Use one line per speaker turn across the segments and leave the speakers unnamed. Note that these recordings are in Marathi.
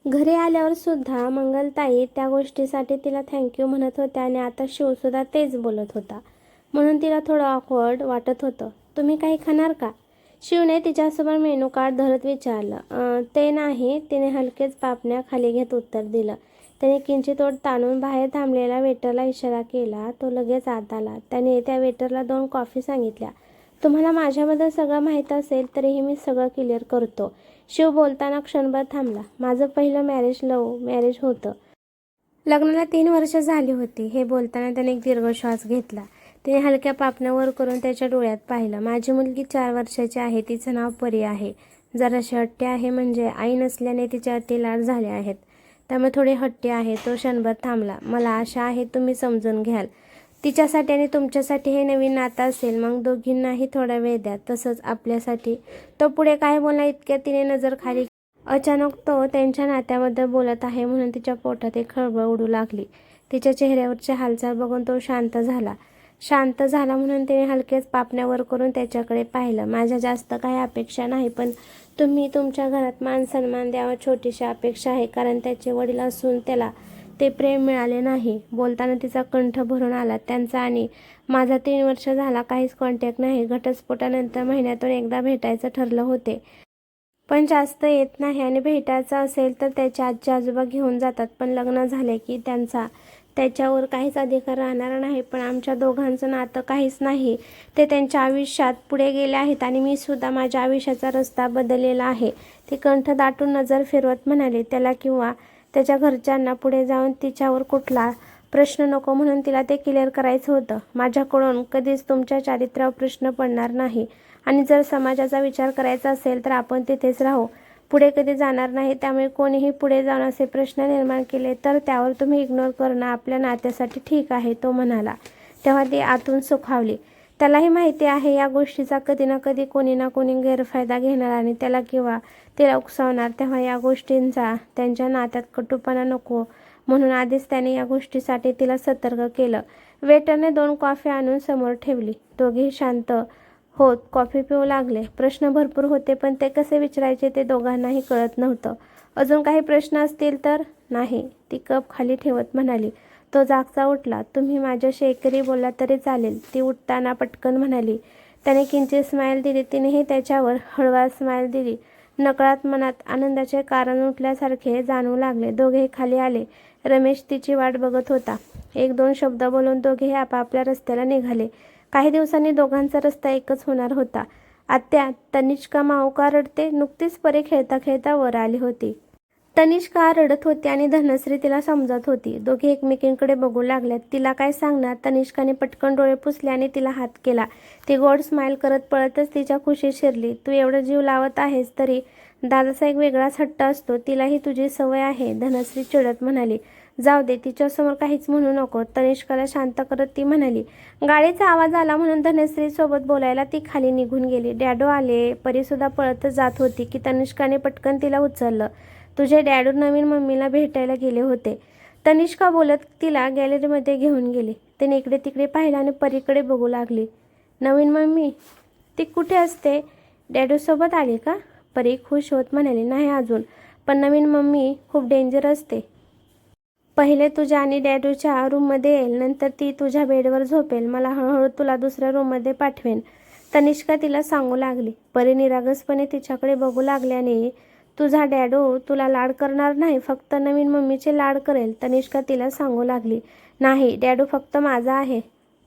घरी आल्यावर सुद्धा मंगलताई त्या गोष्टीसाठी तिला थँक्यू म्हणत होत्या आणि आता शिवसुद्धा तेच बोलत होता. म्हणून तिला थोडं ऑकवर्ड वाटत होतं. तुम्ही काही खाणार का? शिवने तिच्यासमोर मेनू कार्ड धरत विचारलं. ते नाही, तिने हलकेच पापण्या खाली घेत उत्तर दिलं. त्याने किंचित ओठ ताणून बाहेर थांबलेल्या वेटरला इशारा केला. तो लगेच आत आला. त्याने त्या वेटरला 2 कॉफी सांगितल्या. तुम्हाला माझ्याबद्दल सगळं माहीत असेल तरीही मी सगळं क्लिअर करतो. शिव बोलताना क्षणभर थांबला. माझं पहिलं लव्ह मॅरेज होतं. लग्नाला 3 वर्ष झाली होती. हे बोलताना त्याने एक दीर्घ श्वास घेतला. तिने हलक्या पापण्या वर करून त्याच्या डोळ्यात पाहिलं. माझी मुलगी 4 वर्षाची आहे. तिचं नाव परी आहे. जराशी हट्टी आहे, म्हणजे आई नसल्याने तिच्यावरती लाड झाले आहेत, त्यामुळे थोडी हट्टी आहे. तो क्षणभर थांबला. मला आशा आहे तुम्ही समजून घ्याल. तिच्यासाठी आणि तुमच्यासाठी हे नवीन नातं असेल. मग दोघींनाही थोडा वेळ द्या. तसंच आपल्यासाठी. तो पुढे काय बोलला इतक्यात तिने नजर खाली. अचानक तो त्यांच्या नात्याबद्दल बोलत आहे म्हणून तिच्या पोटात एक खळबळ उडू लागली. तिच्या चेहऱ्यावरची हालचाल बघून तो शांत झाला म्हणून तिने हलकेच पापण्या वर करून त्याच्याकडे पाहिलं. माझ्या जास्त काही अपेक्षा नाही, पण तुम्ही तुमच्या घरात मान सन्मान द्यावा, छोटीशी अपेक्षा आहे. कारण त्याचे वडील असून त्याला ते प्रेम मिळाले नाही. बोलताना तिचा कंठ भरून आला. त्यांचा आणि माझा 3 वर्ष झाला काहीच कॉन्टॅक्ट नाही. घटस्फोटानंतर महिन्यातून एकदा भेटायचं ठरलं होते, पण जास्त येत नाही. आणि भेटायचं असेल तर त्याचे आजी आजोबा घेऊन जातात. पण लग्न झाले की त्यांचा त्याच्यावर काहीच अधिकार राहणार नाही. पण आमच्या दोघांचं नातं काहीच नाही. ते त्यांच्या आयुष्यात पुढे गेले आहेत आणि मी सुद्धा माझ्या आयुष्याचा रस्ता बदललेला आहे. ती कंठ दाटून नजर फिरवत म्हणाली. त्याला किंवा त्याच्या घरच्यांना पुढे जाऊन तिच्यावर कुठला प्रश्न नको म्हणून तिला ते क्लिअर करायचं होतं. माझ्याकडून कधीच तुमच्या चारित्र्यावर प्रश्न पडणार नाही. आणि जर समाजाचा विचार करायचा असेल तर आपण तिथेच राहू, पुढे कधी जाणार नाही. त्यामुळे कोणीही पुढे जाऊन असे प्रश्न निर्माण केले तर त्यावर तुम्ही इग्नोर करणं आपल्या नात्यासाठी ठीक आहे, तो म्हणाला. तेव्हा ती आतून सुखावली. त्यालाही माहिती आहे या गोष्टीचा कधी ना कधी कोणी ना कोणी गैरफायदा घेणार आणि त्याला किंवा तिला उकसावणार. तेव्हा या गोष्टींचा त्यांच्या नात्यात कटुपणा नको म्हणून आधीच त्याने या गोष्टीसाठी तिला सतर्क केलं. वेटरने 2 कॉफी आणून समोर ठेवली. दोघेही शांत होत कॉफी पिऊ लागले. प्रश्न भरपूर होते, पण ते कसे विचारायचे ते दोघांनाही कळत नव्हतं. अजून काही प्रश्न असतील तर? नाही, ती कप खाली ठेवत म्हणाली. तो जागचा उठला. तुम्ही माझ्याशी एकेरी बोलला तरी चालेल, ती उठताना पटकन म्हणाली. त्याने किंचित स्माईल दिली. तिनेही त्याच्यावर हळवा स्माईल दिली. नकळत मनात आनंदाचे कारण उठल्यासारखे जाणवू लागले. दोघेही खाली आले. रमेश तिची वाट बघत होता. 1-2 शब्द बोलून दोघेही आपापल्या रस्त्याला निघाले. काही दिवसांनी दोघांचा रस्ता एकच होणार होता. आत्या, तनिष्का माऊ का रडते? नुकतीच परी खेळता खेळता वर आली होती. तनिष्का रडत होती आणि धनश्री तिला समजत होती. दोघे एकमेकींकडे बघू लागल्यात. तिला काय सांगणार? तनिष्काने पटकन डोळे पुसले आणि तिला हात केला. ती गोड स्माईल करत पळतच तिच्या खुशीत शिरली. तू एवढं जीव लावत आहेस तरी दादाचा एक वेगळाच हट्ट असतो. तिलाही तुझी सवय आहे, धनश्री चिडत म्हणाली. जाऊ दे, तिच्यासमोर काहीच म्हणू नको, तनिष्काला शांत करत ती म्हणाली. गाडीचा आवाज आला म्हणून धनश्री सोबत बोलायला ती खाली निघून गेली. डॅडो आले. परीसुद्धा पळतच जात होती की तनिष्काने पटकन तिला उचललं. तुझे डॅडू नवीन मम्मीला भेटायला गेले होते, तनिष्का बोलत तिला गॅलरीमध्ये घेऊन गेली. तिने इकडे तिकडे पाहिलं आणि परीकडे बघू लागली. नवीन मम्मी? ती कुठे असते? डॅडूसोबत आली का? परी खुश होत म्हणाली. नाही अजून, पण नवीन मम्मी खूप डेंजर असते. पहिले तुझ्या आणि डॅडूच्या रूममध्ये येईल, नंतर ती तुझ्या बेडवर झोपेल. मला हळूहळू तुला दुसऱ्या रूममध्ये पाठवेन, तनिष्का तिला सांगू लागली. परी निरागसपणे तिच्याकडे बघू लागल्याने तुझा डॅडू तुला लाड करणार नाही, फक्त नवीन मम्मीचे लाड करेल, तनिष्का तिला सांगू लागली. नाही, डॅडू फक्त माझा आहे,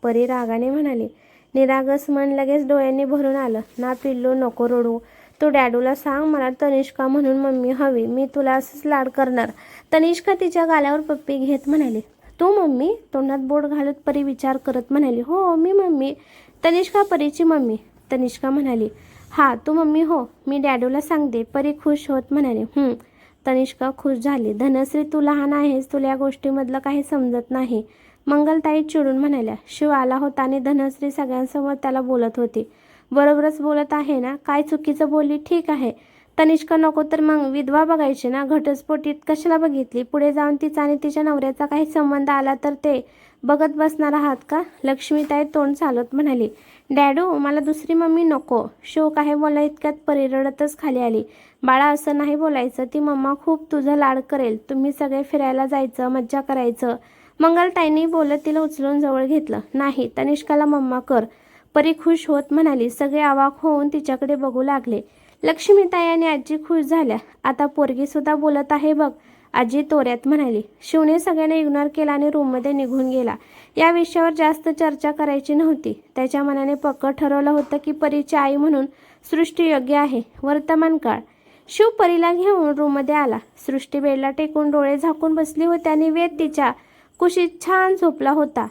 परी रागाने म्हणाली. निरागस मन लगेच डोळ्यांनी भरून आलं. ना पिल्लू, नको रडू. तू डॅडूला सांग मला तनिष्का म्हणून मम्मी हवी, मी तुला असंच लाड करणार. तनिष्का तिच्या गालावर पप्पी घेत म्हणाली. तू मम्मी? तोंडात बोट घालत परी विचार करत म्हणाली. हो, मी मम्मी. तनिष्का परीची मम्मी. तनिष्का म्हणाली. हा, तू मम्मी हो, मी डॅडूला सांगते, परी खुश होत म्हणाली. तनिष्का खुश झाली. धनश्री, तू लहान आहेस, तुला या गोष्टीमधलं काही समजत नाही, मंगलताई चिडून म्हणाल्या. शिव आला होता आणि धनश्री सगळ्यांसमोर त्याला बोलत होती. बरोबरच बोलत आहे ना? काय चुकीचं बोलली? ठीक आहे, तनिष्का नको तर मग विधवा बघायची ना, घटस्फोटीत कशाला बघितली? पुढे जाऊन तिचा आणि तिच्या नवऱ्याचा काही संबंध आला तर ते बघत बसणार आहात का? लक्ष्मीताई तोंड चालवत म्हणाली. डॅडू, मला दुसरी मम्मी नको. शिव काही बोलला इतक्यात परी रडतच खाली आली. बाळा, असं नाही बोलायचं. ती मम्मा खूप तुझं लाड करेल. तुम्ही सगळे फिरायला जायचं, मज्जा करायचं. मंगलताईंनी बोलत तिला उचलून जवळ घेतलं. नाही, तनिष्काला मम्मा कर. परी खुश होत म्हणाली. सगळे अवाक होऊन तिच्याकडे बघू लागले. लक्ष्मीताई आणि आजी खुश झाल्या. आता पोरगी सुद्धा बोलत आहे बघ, आजी तोऱ्यात म्हणाली. शिवने सगळ्यांना इग्नोर केला आणि रूममध्ये निघून गेला. या विषयावर जास्त चर्चा करायची नव्हती. त्याच्या मनाने पक्क ठरवलं होतं की परीची आई म्हणून सृष्टी योग्य आहे. वर्तमान काळ. शिव परीला घेऊन रूममध्ये आला. सृष्टी बेडला टेकून डोळे झाकून बसली होती आणि वेद तिच्या कुशीत छान झोपला होता.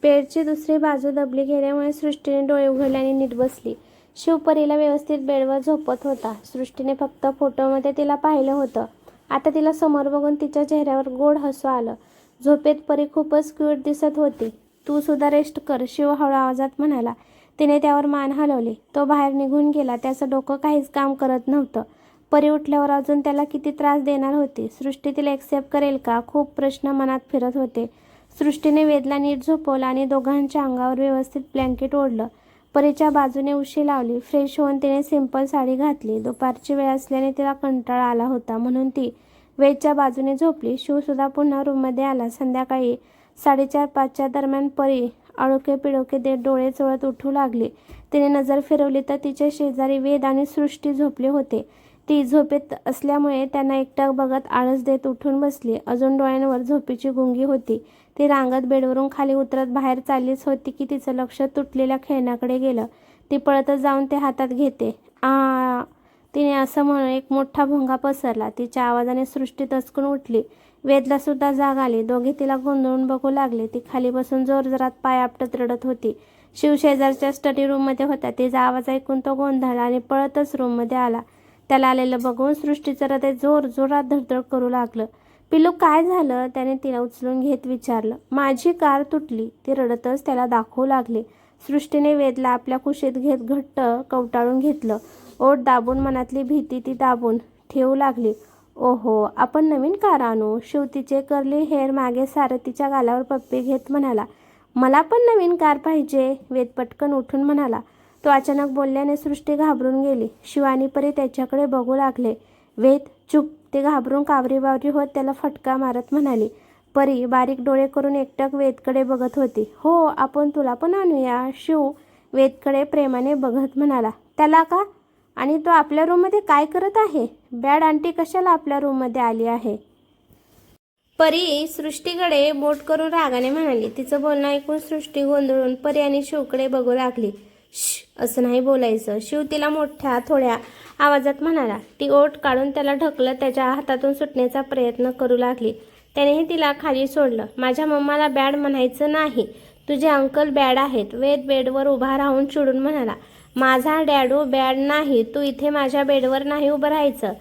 बेडची दुसरी बाजू दबली गेल्यामुळे सृष्टीने डोळे उघडले आणि नीट बसली. शिव परीला व्यवस्थित बेडवर झोपत होता. सृष्टीने फक्त फोटोमध्ये तिला पाहिलं होतं. आता तिला समोर बघून तिच्या चेहऱ्यावर गोड हसू आलं. झोपेत परी खूपच क्यूट दिसत होती. तू सुद्धा रेस्ट कर, शिव हळू आवाजात म्हणाला. तिने त्यावर मान हलवली. तो बाहेर निघून गेला. त्याचं डोकं काहीच काम करत नव्हतं. परी उठल्यावर अजून त्याला किती त्रास देणार होती? सृष्टी तिला एक्सेप्ट करेल का? खूप प्रश्न मनात फिरत होते. सृष्टीने वेदला नीट झोपवलं आणि दोघांच्या अंगावर व्यवस्थित ब्लँकेट ओढलं. परीच्या बाजूने उशी लावली. फ्रेश होऊन तिने सिंपल साडी घातली. दुपारची वेळ असल्याने तिला कंटाळा आला होता म्हणून ती वेदच्या बाजूने झोपली. शिवसुद्धा पुन्हा रूममध्ये आला. संध्याकाळी 4:30-5च्या दरम्यान परी आळोखे पिळोखे देत डोळे चोळत उठू लागली. तिने नजर फिरवली तर तिच्या शेजारी वेद आणि सृष्टी झोपले होते. ती झोपेत असल्यामुळे त्यांना एकटक बघत आळस देत उठून बसली. अजून डोळ्यांवर झोपेची गुंगी होती. ती रांगत बेडवरून खाली उतरत बाहेर चाललीच होती की तिचं लक्ष तुटलेल्या खेळण्याकडे गेलं. ती पळतच जाऊन ते हातात घेते. आ, तिने असं म्हणून एक मोठा भोंगा पसरला. तिच्या आवाजाने सृष्टी दचकून उठली. वेदला सुद्धा जाग आली. दोघे तिला गोंधळून बघू लागले. ती खाली बसून जोरजोरात पाय आपटत रडत होती. शिव शेजारच्या स्टडी रूममध्ये होता. तिचा आवाज ऐकून तो गोंधळला आणि पळतच रूममध्ये आला. त्याला आलेलं बघून सृष्टीचं हृदय जोरात धडधड करू लागलं. पिलू, काय झालं? त्याने तिला उचलून घेत विचारलं. माझी कार तुटली. ती रडतच त्याला दाखवू लागली. सृष्टीने वेदला आपल्या कुशीत घेत घट्ट कवटाळून घेतलं. ओठ दाबून मनातली भीती ती दाबून ठेवू लागली. ओहो, आपण नवीन कार आणू. शिव तिचे कर्ली हेअर मागे सारत तिच्या गालावर पप्पी घेत म्हणाला. मला पण नवीन कार पाहिजे. वेद पटकन उठून म्हणाला. तो अचानक बोलल्याने सृष्टी घाबरून गेली. शिव आणि परी त्याच्याकडे बघू लागले. वेद, चुप. ती घाबरून कावरी होत त्याला फटका मारत म्हणाली. परी बारीक डोळे करून एकटक वेदकडे बघत होती. हो, आपण तुला पण आणूया. शिव वेदकडे प्रेमाने बघत म्हणाला. त्याला का? आणि तो आपल्या रूममध्ये काय करत आहे? बॅड आंटी कशाला आपल्या रूममध्ये आली आहे? परी सृष्टीकडे बोट करून रागाने म्हणाली. तिचं बोलणं ऐकून सृष्टी गोंधळून परी आणि शिवकडे बघू लागली. श्श, असं नाही बोलायचं. शिव तिला मोठ्या थोड्या आवाजात म्हणाला. ती ओठ काढून त्याला ढकलत त्याच्या हातातून सुटण्याचा प्रयत्न करू लागली. त्यानेही तिला खाली सोडलं. माझ्या मम्माला बॅड म्हणायचं नाही. तुझे अंकल बॅड आहेत. वेद बेडवर उभा राहून चिडून म्हणाला. माझा डॅडू बॅड नाही. तू इथे माझ्या बेडवर नाही उभं राहायचं.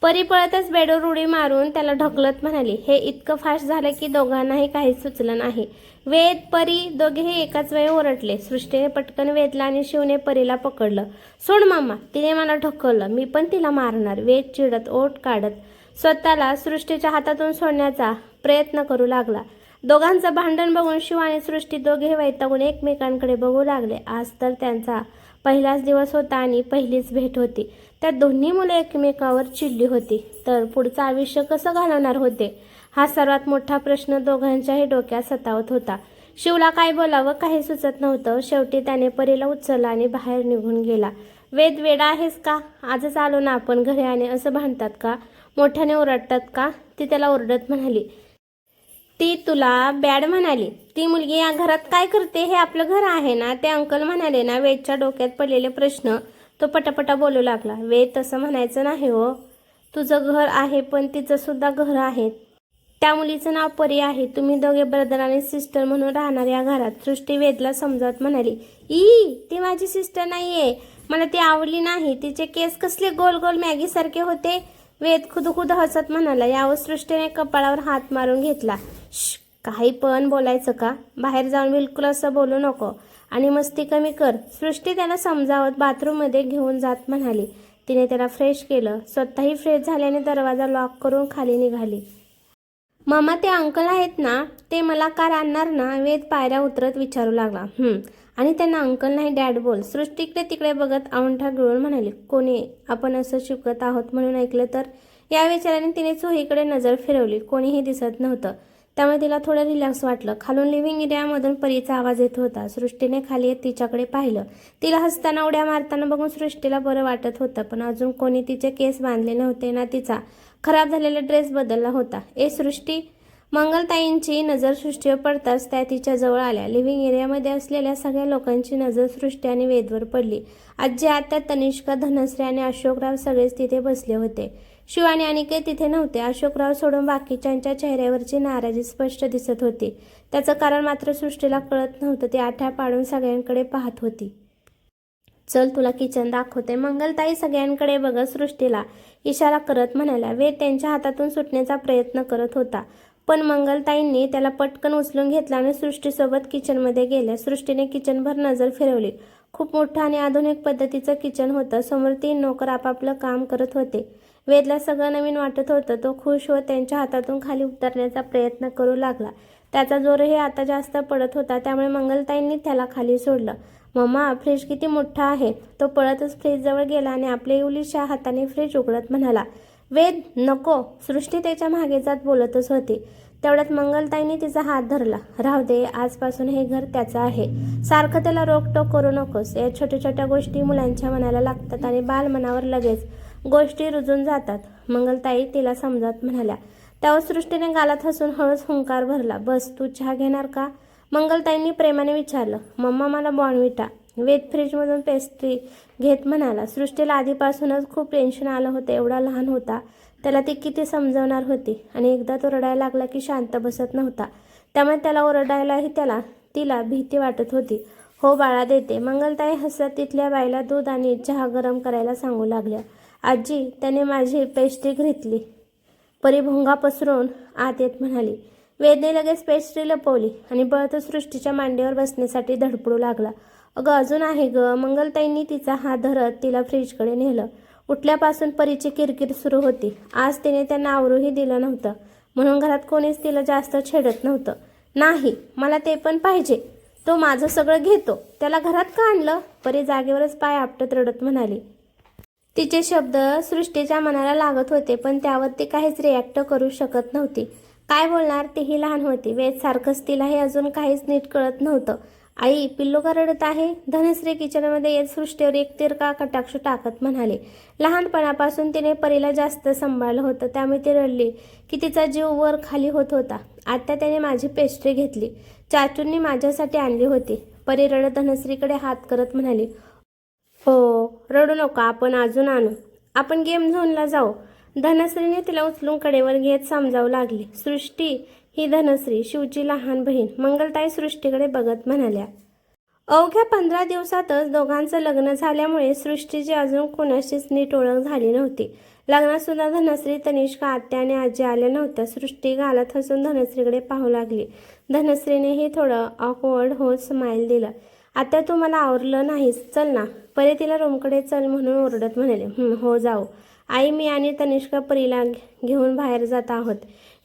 परी पळतच बेडवर उडी मारून त्याला ढकलत म्हणाली. हे इतकं फास्ट झालं की दोघांनाही काहीच सुचलं नाही. वेद, परी दोघेही एकाच वेळी ओरडले. सृष्टीने पटकन वेदला आणि शिवने परीला पकडलं. सोड मम्मा, तिने मला ढकललं. मी पण तिला मारणार. वेद चिडत ओठ काढत स्वतःला सृष्टीच्या हातातून सोडण्याचा प्रयत्न करू लागला. दोघांचं भांडण बघून शिव आणि सृष्टी दोघे वैतागून एकमेकांकडे बघू लागले. आज तर त्यांचा पहिलाच दिवस होता आणि पहिलीच भेट होती. त्यात दोन्ही मुले एकमेकावर चिडली होती. तर पुढचं आयुष्य कसं घालवणार होते? हा सर्वात मोठा प्रश्न दोघांच्याही डोक्यात सतावत होता. शिवला काय बोलावं काही सुचत नव्हतं. शेवटी त्याने परीला उचलला आणि बाहेर निघून गेला. वेद, वेडा आहेस का? आजच आलो ना आपण घरी आणि असं भांडतात का? मोठ्याने ओरडतात का? ती त्याला ओरडत म्हणाली. ती तुला बॅड म्हणाली. ती मुलगी या घरात काय करते? हे आपलं घर आहे ना? ते अंकल म्हणाले ना? वेदच्या डोक्यात पडलेले प्रश्न तो पटापटा बोलू लागला. वेद, तसं म्हणायचं नाही हो. तुझं घर आहे पण तिचं सुद्धा घर आहे. त्या मुलीचं नाव परी आहे. तुम्ही दोघे ब्रदर आणि सिस्टर म्हणून राहणार या घरात. सृष्टी वेदला समजावत म्हणाली. ती माझी सिस्टर नाहीये. मला ती आवडली नाही. तिचे केस कसले गोल गोल मॅगीसारखे होते. वेद खुद हसत म्हणाला. यावर सृष्टीने कपाळावर हात मारून घेतला. श्श, काही पण बोलायचं का? बाहेर जाऊन बिलकुल असं बोलू नको आणि मस्ती कमी कर. सृष्टी त्याला समजावत बाथरूममध्ये घेऊन जात म्हणाली. तिने त्याला फ्रेश केलं. स्वतःही फ्रेश झाल्याने दरवाजा लॉक करून खाली निघाली. मम्मा, ते अंकल आहेत ना, ते मला कार आणणार ना? वेद पायऱ्या उतरत विचारू लागला. आणि त्यांना अंकल नाही डॅड बोल. सृष्टी इकडे तिकडे बघत औंठा गिळून म्हणाली. कोणी आपण असं शिकत आहोत म्हणून ऐकलं तर? या विचाराने तिने चोहीकडे नजर फिरवली. कोणीही दिसत नव्हतं, त्यामुळे तिला थोडं रिलॅक्स वाटलं. खालून लिव्हिंग एरियामधून परीचा आवाज येत होता. सृष्टीने खाली येत तिच्याकडे पाहिलं. तिला हसताना उड्या मारताना बघून सृष्टीला बरं वाटत होतं, पण अजून कोणी तिचे केस बांधले नव्हते ना तिचा खराब झालेला ड्रेस बदलला होता. सृष्टी. मंगलताईंची नजर सृष्टीवर पडताच त्या तिच्या जवळ आल्या. लिव्हिंग एरियामध्ये असलेल्या सगळ्या लोकांची नजर सृष्टी आणि वेदवर पडली. आजी, आत्या, तनिष्का, धनश्री आणि अशोकराव सगळेच तिथे बसले होते. शिव आणि अनिकेत तिथे नव्हते. अशोकराव सोडून बाकीच्यांच्या चेहऱ्यावरची नाराजी स्पष्ट दिसत होती. त्याचं कारण मात्र सृष्टीला कळत नव्हतं. ती आठ्या पाडून सगळ्यांकडे पाहत होती. चल, तुला किचन दाखवते. मंगलताई सगळ्यांकडे बघत सृष्टीला इशारा करत म्हणाल्या. वेद त्यांच्या हातातून सुटण्याचा प्रयत्न करत होता, पण मंगलताईंनी त्याला पटकन उचलून घेतला आणि सृष्टीसोबत किचनमध्ये गेल्या. सृष्टीने किचनभर नजर फिरवली. खूप मोठं आणि आधुनिक पद्धतीचं किचन होतं. समोर 3 नोकर आपापलं काम करत होते. वेदला सगळं नवीन वाटत होतं. तो खुश होत त्यांच्या हातातून खाली उतरण्याचा प्रयत्न करू लागला. त्याचा जोरही आता जास्त पडत होता, त्यामुळे मंगलताईंनी त्याला खाली सोडलं. मम्मा, फ्रीज किती मोठा आहे. तो पळतच फ्रीजजवळ गेला आणि आपल्या इवलीशा हाताने फ्रीज उघडत म्हणाला. वेद, नको. सृष्टी त्याच्या मागे जात बोलतच होती. तेवढ्यात मंगलताईंनी तिचा हात धरला. राहू दे, आजपासून हे घर त्याचं आहे. सारखं त्याला रोकटोक करू नकोस. या छोट्या छोट्या गोष्टी मुलांच्या मनाला लागतात आणि बालमनावर लगेच गोष्टी रुजून जातात. मंगलताई तिला समजावत म्हणाल्या. त्यावर सृष्टीने गालात हसून हळूच हुंकार भरला. बस, तू चहा घेणार का? मंगलताईंनी प्रेमाने विचारलं. मम्मा, मला बॉर्नव्हिटा. वेद फ्रीजमधून पेस्ट्री घेत म्हणाला. सृष्टीला आधीपासूनच खूप टेन्शन आलं होतं. एवढा लहान होता, त्याला ती किती समजवणार होती. आणि एकदा तो रडायला लागला की शांत बसत नव्हता, त्यामुळे त्याला ओरडायलाही तिला भीती वाटत होती. हो बाळा, देते. मंगलताई हसत तिथल्या बाईला दूध आणि चहा गरम करायला सांगू लागल्या. आजी, त्याने माझी पेस्ट्री घेतली. परी भोंगा पसरून आत येत म्हणाली. वेदने लगेच पेस्ट्री लपवली आणि बळत सृष्टीच्या मांडीवर बसण्यासाठी धडपडू लागला. अगं, अजून आहे ग. मंगलताईंनी तिचा हात धरत तिला फ्रीजकडे नेलं. उठल्यापासून परीची किरकिर सुरू होती. आज तिने त्यांना आवरूही दिलं नव्हतं, म्हणून घरात कोणीच तिला जास्त छेडत नव्हतं. नाही, मला ते पण पाहिजे. तो माझं सगळं घेतो. त्याला घरात का आणलं? परी जागेवरच पाय आपटत रडत म्हणाली. तिचे शब्द सृष्टीच्या मनाला लागत होते, पण त्यावर ती काहीच रिॲक्ट करू शकत नव्हती. काय बोलणार? तीही लहान होती. वेद सारखंच तिलाही अजून काहीच नीट कळत नव्हतं. आई, पिल्लू का रडत आहे? धनश्री किचनमध्ये येत सृष्टीवर एक तिरका कटाक्ष टाकत म्हणाले. लहानपणापासून तिने परीला जास्त सांभाळलं होतं, त्यामुळे ती रडली की तिचा जीव वर खाली होत होता. आत्या, त्याने माझी पेस्ट्री घेतली. चाचूंनी माझ्यासाठी आणली होती. परी रडत धनश्रीकडे हात करत म्हणाली. हो, रडू नका. आपण अजून आणू. आपण गेम झोनला जाऊ. धनश्रीने तिला उचलून कडेवर घेत समजावू लागली. सृष्टी ही धनश्री, शिवची लहान बहीण. मंगलताई सृष्टीकडे बघत म्हणाल्या. अवघ्या 15 दिवसातच दोघांचं लग्न झाल्यामुळे सृष्टीची अजून कोणाशीच नीट ओळख झाली नव्हती. लग्नात सुद्धा धनश्री, तनिष्का, आत्या आणि आजी आल्या नव्हत्या. सृष्टी गालात हसून धनश्रीकडे पाहू लागली. धनश्रीनेही थोडं ऑकवर्ड होत स्माईल दिलं. आत्या, तू मला आवरलं नाहीस. चल ना. परी तिला रूमकडे चल म्हणून ओरडत म्हणाले. हो, जाऊ. आई, मी आणि तनिष्का परीला घेऊन बाहेर जात आहोत.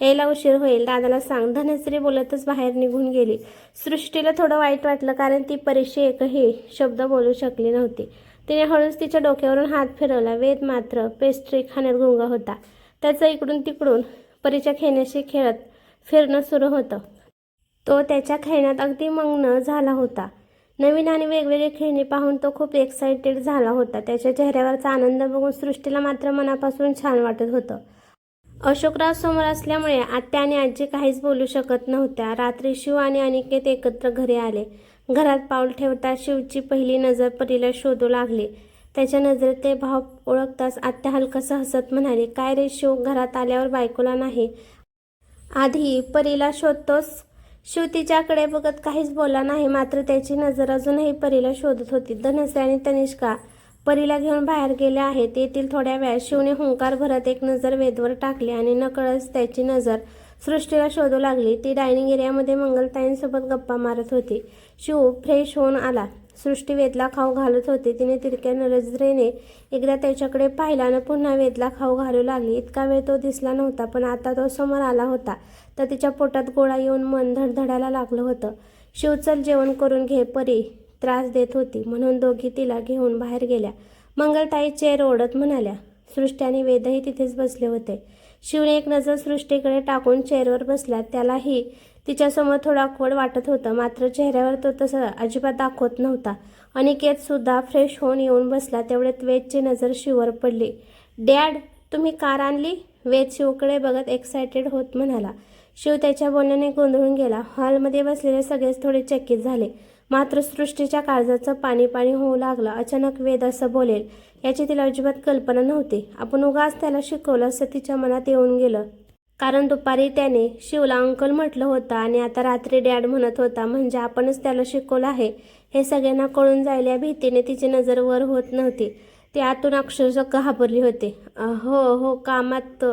यायला उशीर होईल. दादाला सांग. धनश्री बोलतच बाहेर निघून गेली. सृष्टीला थोडं वाईट वाटलं, कारण ती परीशी एकही शब्द बोलू शकली नव्हती. तिने हळूच तिच्या डोक्यावरून हात फिरवला. वेद मात्र पेस्ट्री खाण्यात गुंग होता. त्याचं इकडून तिकडून परीच्या खेळण्याशी खेळत फिरणं सुरू होतं. तो त्याच्या खेळण्यात अगदी मग्न झाला होता. नवीन आणि वेगवेगळी खेळणी पाहून तो खूप एक्सायटेड झाला होता. त्याच्या चेहऱ्यावरचा आनंद बघून सृष्टीला मात्र मनापासून छान वाटत होतं. अशोकराव समोर असल्यामुळे आत्या आणि आजी काहीच बोलू शकत नव्हत्या. रात्री शिव आणि अनिकेत एकत्र घरी आले. घरात पाऊल ठेवता शिवची पहिली नजर परीला शोधू लागली. त्याच्या नजरेतले भाव ओळखताच आत्या हलकसं हसत म्हणाली. काय रे शिव, घरात आल्यावर बायकोला नाही, आधी परीला शोधतोस? शिव तिच्याकडे बघत काहीच बोलला नाही, मात्र त्याची नजर अजूनही परीला शोधत होती. धनश्री आणि तनिष्का परीला घेऊन बाहेर गेले आहेत. येथील थोड्या वेळात शिवने हुंकार भरत एक नजर वेदवर टाकली आणि नकळत त्याची नजर सृष्टीला शोधू लागली. ती डायनिंग एरियामध्ये मंगलताईंसोबत गप्पा मारत होती. शिव फ्रेश होऊन आला. सृष्टी वेदला खाऊ घालत होती. तिने तिरक्या नजरेने एकदा त्याच्याकडे पाहिल्यानं पुन्हा वेदला खाऊ घालू लागली. इतका वेळ तो दिसला नव्हता, पण आता तो समोर आला होता तर तिच्या पोटात गोळा येऊन मन धडधडायला लागलं होतं. शिव, चल जेवण करून घे. परी त्रास देत होती म्हणून दोघी तिला घेऊन बाहेर गेल्या. मंगलताई चेअर ओढत म्हणाल्या. सृष्टी आणि वेदही तिथेच बसले होते. शिवने एक नजर सृष्टीकडे टाकून चेअरवर बसला. त्यालाही तिच्यासमोर थोडं ऑकवर्ड वाटत होतं, मात्र चेहऱ्यावर तो तसं अजिबात दाखवत नव्हता. अनिकेत सुद्धा फ्रेश होऊन येऊन बसला. तेवढ्यात वेदची नजर शिववर पडली. डॅड, तुम्ही कार आणली? वेद शिवकडे बघत एक्सायटेड होत म्हणाला. शिव त्याच्या बोलण्याने गोंधळून गेला. हॉलमध्ये बसलेले सगळेच थोडे चकित झाले, मात्र सृष्टीच्या काळजाचं पाणी पाणी होऊ लागलं. अचानक वेद असं बोलेल याची तिला अजिबात कल्पना नव्हती. आपण उगाच त्याला शिकवलं असं तिच्या मनात येऊन गेलं, कारण दुपारी त्याने शिवला अंकल म्हटलं होतं आणि आता रात्री डॅड म्हणत होता. म्हणजे आपणच त्याला शिकवलं आहे हे सगळ्यांना कळून जाईल या भीतीने तिची नजर वर होत नव्हती. ती आतून अक्षरशः घाबरली होती. हो, कामात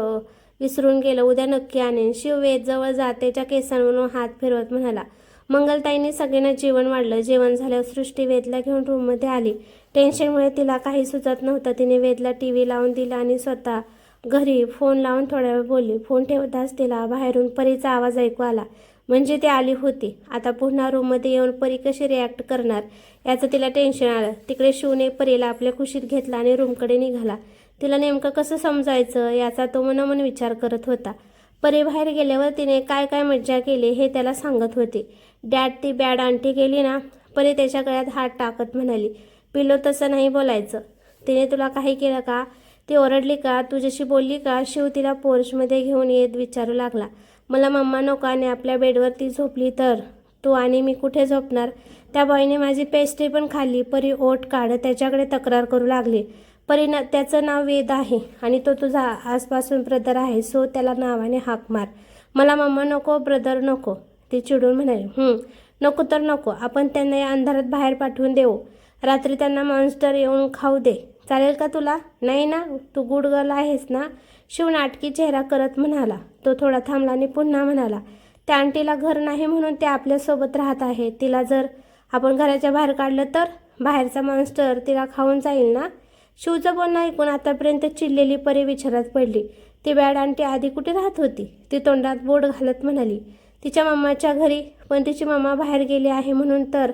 विसरून गेलं, उद्या नक्की आणेन. शिव वेदजवळ जातेच्या केसांवरून हात फिरवत म्हणाला. मंगलताईंनी सगळ्यांना जेवण वाढलं. जेवण झाल्यावर सृष्टी वेदला घेऊन रूममध्ये आली. टेन्शनमुळे तिला काही सुचत नव्हतं. तिने वेदला टीव्ही लावून दिला आणि स्वतः घरी फोन लावून थोड्या वेळ बोलली. फोन ठेवताच तिला बाहेरून परीचा आवाज ऐकू आला. म्हणजे ती आली होती. आता पुन्हा रूममध्ये येऊन परी कशी रिॲक्ट करणार याचं तिला टेन्शन आलं. तिकडे शिवने परीला आपल्या खुशीत घेतला आणि रूमकडे निघाला. तिला नेमकं कसं समजायचं याचा तो मनोमन विचार करत होता. परी बाहेर गेल्यावर तिने काय काय मज्जा केली हे त्याला सांगत होती. डॅड, ती बॅड आंटी गेली ना? परी त्याच्या गळ्यात हात टाकत म्हणाली. पिलो, तसं नाही बोलायचं. तिने तुला काही केलं का? ती ओरडली का? तुझ्याशी बोलली का? शिव तिला पोर्चमध्ये घेऊन येत विचारू लागला. मला मम्मा नको आणि आपल्या बेडवर ती झोपली तर? तू आणि मी कुठे झोपणार? त्या बॉयने माझी पेस्ट्री पण खाल्ली. परी ओठ काढत त्याच्याकडे तक्रार करू लागली. परी, त्याचं नाव वेद आहे आणि तो तुझा आजपासून ब्रदर आहे, सो त्याला नावाने हाक मार. मला मम्मा नको, ब्रदर नको. ती चिडून म्हणाली. नको तर नको. आपण त्यांना या अंधारात बाहेर पाठवून देऊ. रात्री त्यांना मॉन्स्टर येऊन खाऊ दे. चालेल का तुला? नाही ना? तू गुड गर्ल आहेस ना? शिव नाटकी चेहरा करत म्हणाला. तो थोडा थांबला आणि पुन्हा म्हणाला. त्या आंटीला घर नाही म्हणून ते आपल्यासोबत राहत आहे. तिला जर आपण घराच्या बाहेर काढलं तर बाहेरचा मॉन्स्टर तिला खाऊन जाईल ना? शिवचं बोलणं ऐकून आतापर्यंत चिडलेली परी विचारात पडली. ती बॅड आंटी आधी कुठे राहत होती? ती तोंडात बोट घालत म्हणाली. तिच्या मम्माच्या घरी. पण तिची मम्मा बाहेर गेली आहे म्हणून तर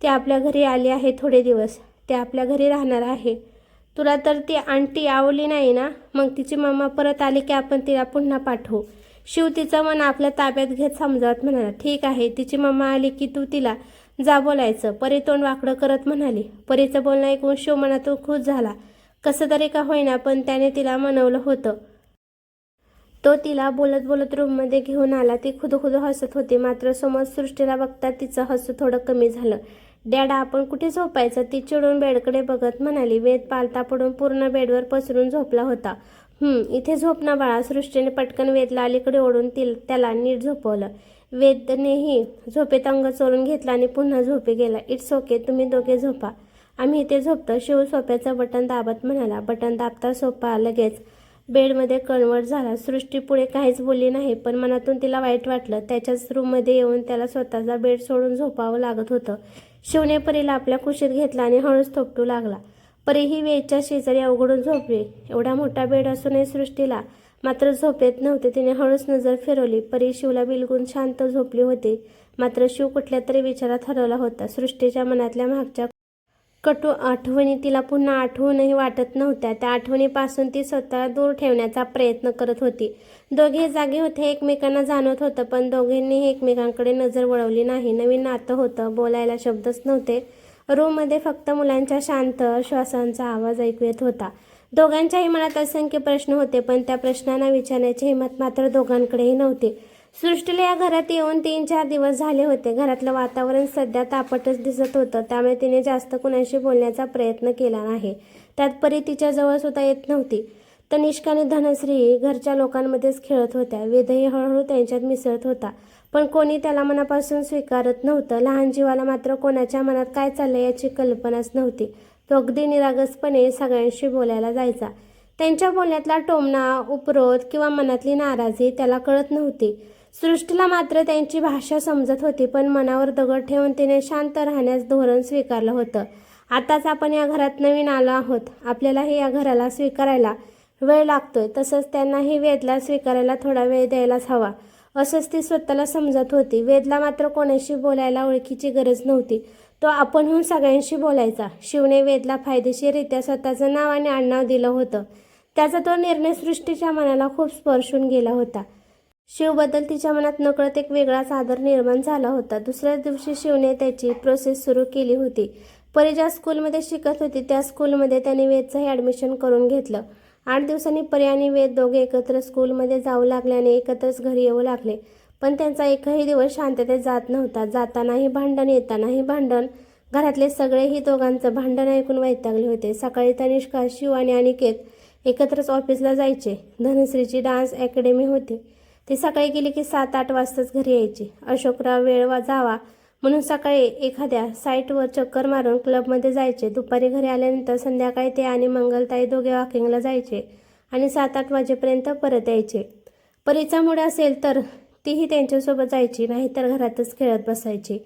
ती आपल्या घरी आली आहे. थोडे दिवस ती आपल्या घरी राहणार आहे. तुला तर ती आंटी आवडली नाही ना? मग तिची मम्मा परत आली की आपण तिला पुन्हा पाठवू. शिव तिचं मन आपल्या ताब्यात घेत समजावत म्हणाला. ठीक आहे, तिची मम्मा आली की तू तिला जा बोलायचं. परी तोंड वाकडं करत म्हणाली. परीचं बोलणं ऐकून शिव मनातून खुश झाला. कसं तरी का होईना, पण त्याने तिला मनवलं होतं. तो तिला बोलत बोलत रूममध्ये घेऊन आला. ती खुदखुदू हसत होती, मात्र समोर सृष्टीला बघता तिचं हसू थोडं कमी झालं. डॅड, आपण कुठे झोपायचं? ती चिडून बेडकडे बघत म्हणाली. वेद पालता पडून पूर्ण बेडवर पसरून झोपला होता. इथे झोप ना बाळा. सृष्टीने पटकन वेदला अलीकडे ओढून त्याला नीट झोपवलं. वेदनेही झोपेत अंग चोरून घेतला आणि पुन्हा झोपे गेला. इट्स ओके, तुम्ही दोघे झोपा, आम्ही इथे झोपतो. शिव सोफ्याचं बटन दाबत म्हणाला. बटन दाबता सोफा लगेच बेडमध्ये कन्व्हर्ट झाला. सृष्टी पुढे काहीच बोलली नाही, पण मनातून तिला वाईट वाटलं. त्याच्याच रूममध्ये येऊन त्याला स्वतःचा बेड सोडून झोपावं लागत होतं. शिवने परीला आपल्या कुशीत घेतला आणि हळूच थोपटू लागला. परी ही वेदच्या शेजारी अवघडून झोपली. एवढा मोठा बेड असूनही सृष्टीला मात्र झोप येत नव्हते. तिने हळूच नजर फिरवली. परी शिवला बिलगून शांत झोपली होती, मात्र शिव कुठल्या तरी विचारात हरवला होता. सृष्टीच्या मनातल्या मागच्या कटू आठवणी तिला पुन्हा आठवूनही वाटत नव्हत्या. त्या आठवणीपासून ती स्वतःला दूर ठेवण्याचा प्रयत्न करत होती. दोघे जागे होते, एकमेकांना जाणवत होतं, पण दोघींनीही एकमेकांकडे नजर वळवली नाही. नवीन नातं होतं, बोलायला शब्दच नव्हते. रूममध्ये फक्त मुलांच्या शांत श्वासांचा आवाज ऐकू येत होता. दोघांच्याही मनात असंख्य प्रश्न होते, पण त्या प्रश्नांना विचारण्याची हिंमत मात्र दोघांकडेही नव्हती. सृष्टीला या घरात येऊन 3-4 दिवस झाले होते. घरातलं वातावरण सध्या तापटच दिसत होतं, त्यामुळे तिने जास्त कुणाशी बोलण्याचा प्रयत्न केला नाही. त्यात परी तिच्याजवळ सुद्धा येत नव्हती. तनिष्का आणि धनश्री घरच्या लोकांमध्येच खेळत होत्या. वेदही हळूहळू त्यांच्यात मिसळत होता, पण कोणी त्याला मनापासून स्वीकारत नव्हतं. लहान जीवाला मात्र कोणाच्या मनात काय चाललंय याची कल्पनाच नव्हती. तो अगदी निरागसपणे सगळ्यांशी बोलायला जायचा. त्यांच्या बोलण्यातला टोमणा, उपरोध किंवा मनातली नाराजी त्याला कळत नव्हती. सृष्टीला मात्र त्यांची भाषा समजत होती, पण मनावर दगड ठेवून तिने शांत राहण्यास धोरण स्वीकारलं होतं. आताच आपण या घरात नवीन आलो आहोत, आपल्यालाही या घराला स्वीकारायला वेळ लागतोय, तसंच त्यांनाही वेदला स्वीकारायला थोडा वेळ द्यायलाच हवा, असंच ती स्वतःला समजत होती. वेदला मात्र कोणाशी बोलायला ओळखीची गरज नव्हती. तो आपणहून सगळ्यांशी बोलायचा. शिवने वेदला फायदेशीररित्या स्वतःचं नाव आणि आडनाव दिलं होतं. त्याचा तो निर्णय सृष्टीच्या मनाला खूप स्पर्शून गेला होता. शिवबद्दल तिच्या मनात नकळत एक वेगळाच आदर निर्माण झाला होता. दुसऱ्याच दिवशी शिवने त्याची प्रोसेस सुरू केली होती. परी ज्या स्कूलमध्ये शिकत होती त्या स्कूलमध्ये त्याने वेदचंही ॲडमिशन करून घेतलं. 8 दिवसांनी परी आणि वेद दोघे एकत्र स्कूलमध्ये जाऊ लागल्याने एकत्रच घरी येऊ लागले. पण त्यांचा एकही दिवस शांततेत जात नव्हता. जातानाही भांडण, येतानाही भांडण. घरातले सगळेही दोघांचं भांडण ऐकून वैतागले होते. सकाळी तनिष्का, शिव आणि अनिकेत एकत्रच ऑफिसला जायचे. धनश्रीची डान्स अकॅडमी होती. ती सकाळी गेली की 7-8 वाजताच घरी यायची. अशोकराव वेळ जावा म्हणून सकाळी एखाद्या साईटवर चक्कर मारून क्लबमध्ये जायचे. दुपारी घरी आल्यानंतर संध्याकाळी ते आणि मंगलताई दोघे वॉकिंगला जायचे आणि 7-8 वाजेपर्यंत परत यायचे. परीचा मूड असेल तर तीही त्यांच्यासोबत जायची, नाहीतर घरातच खेळत बसायची.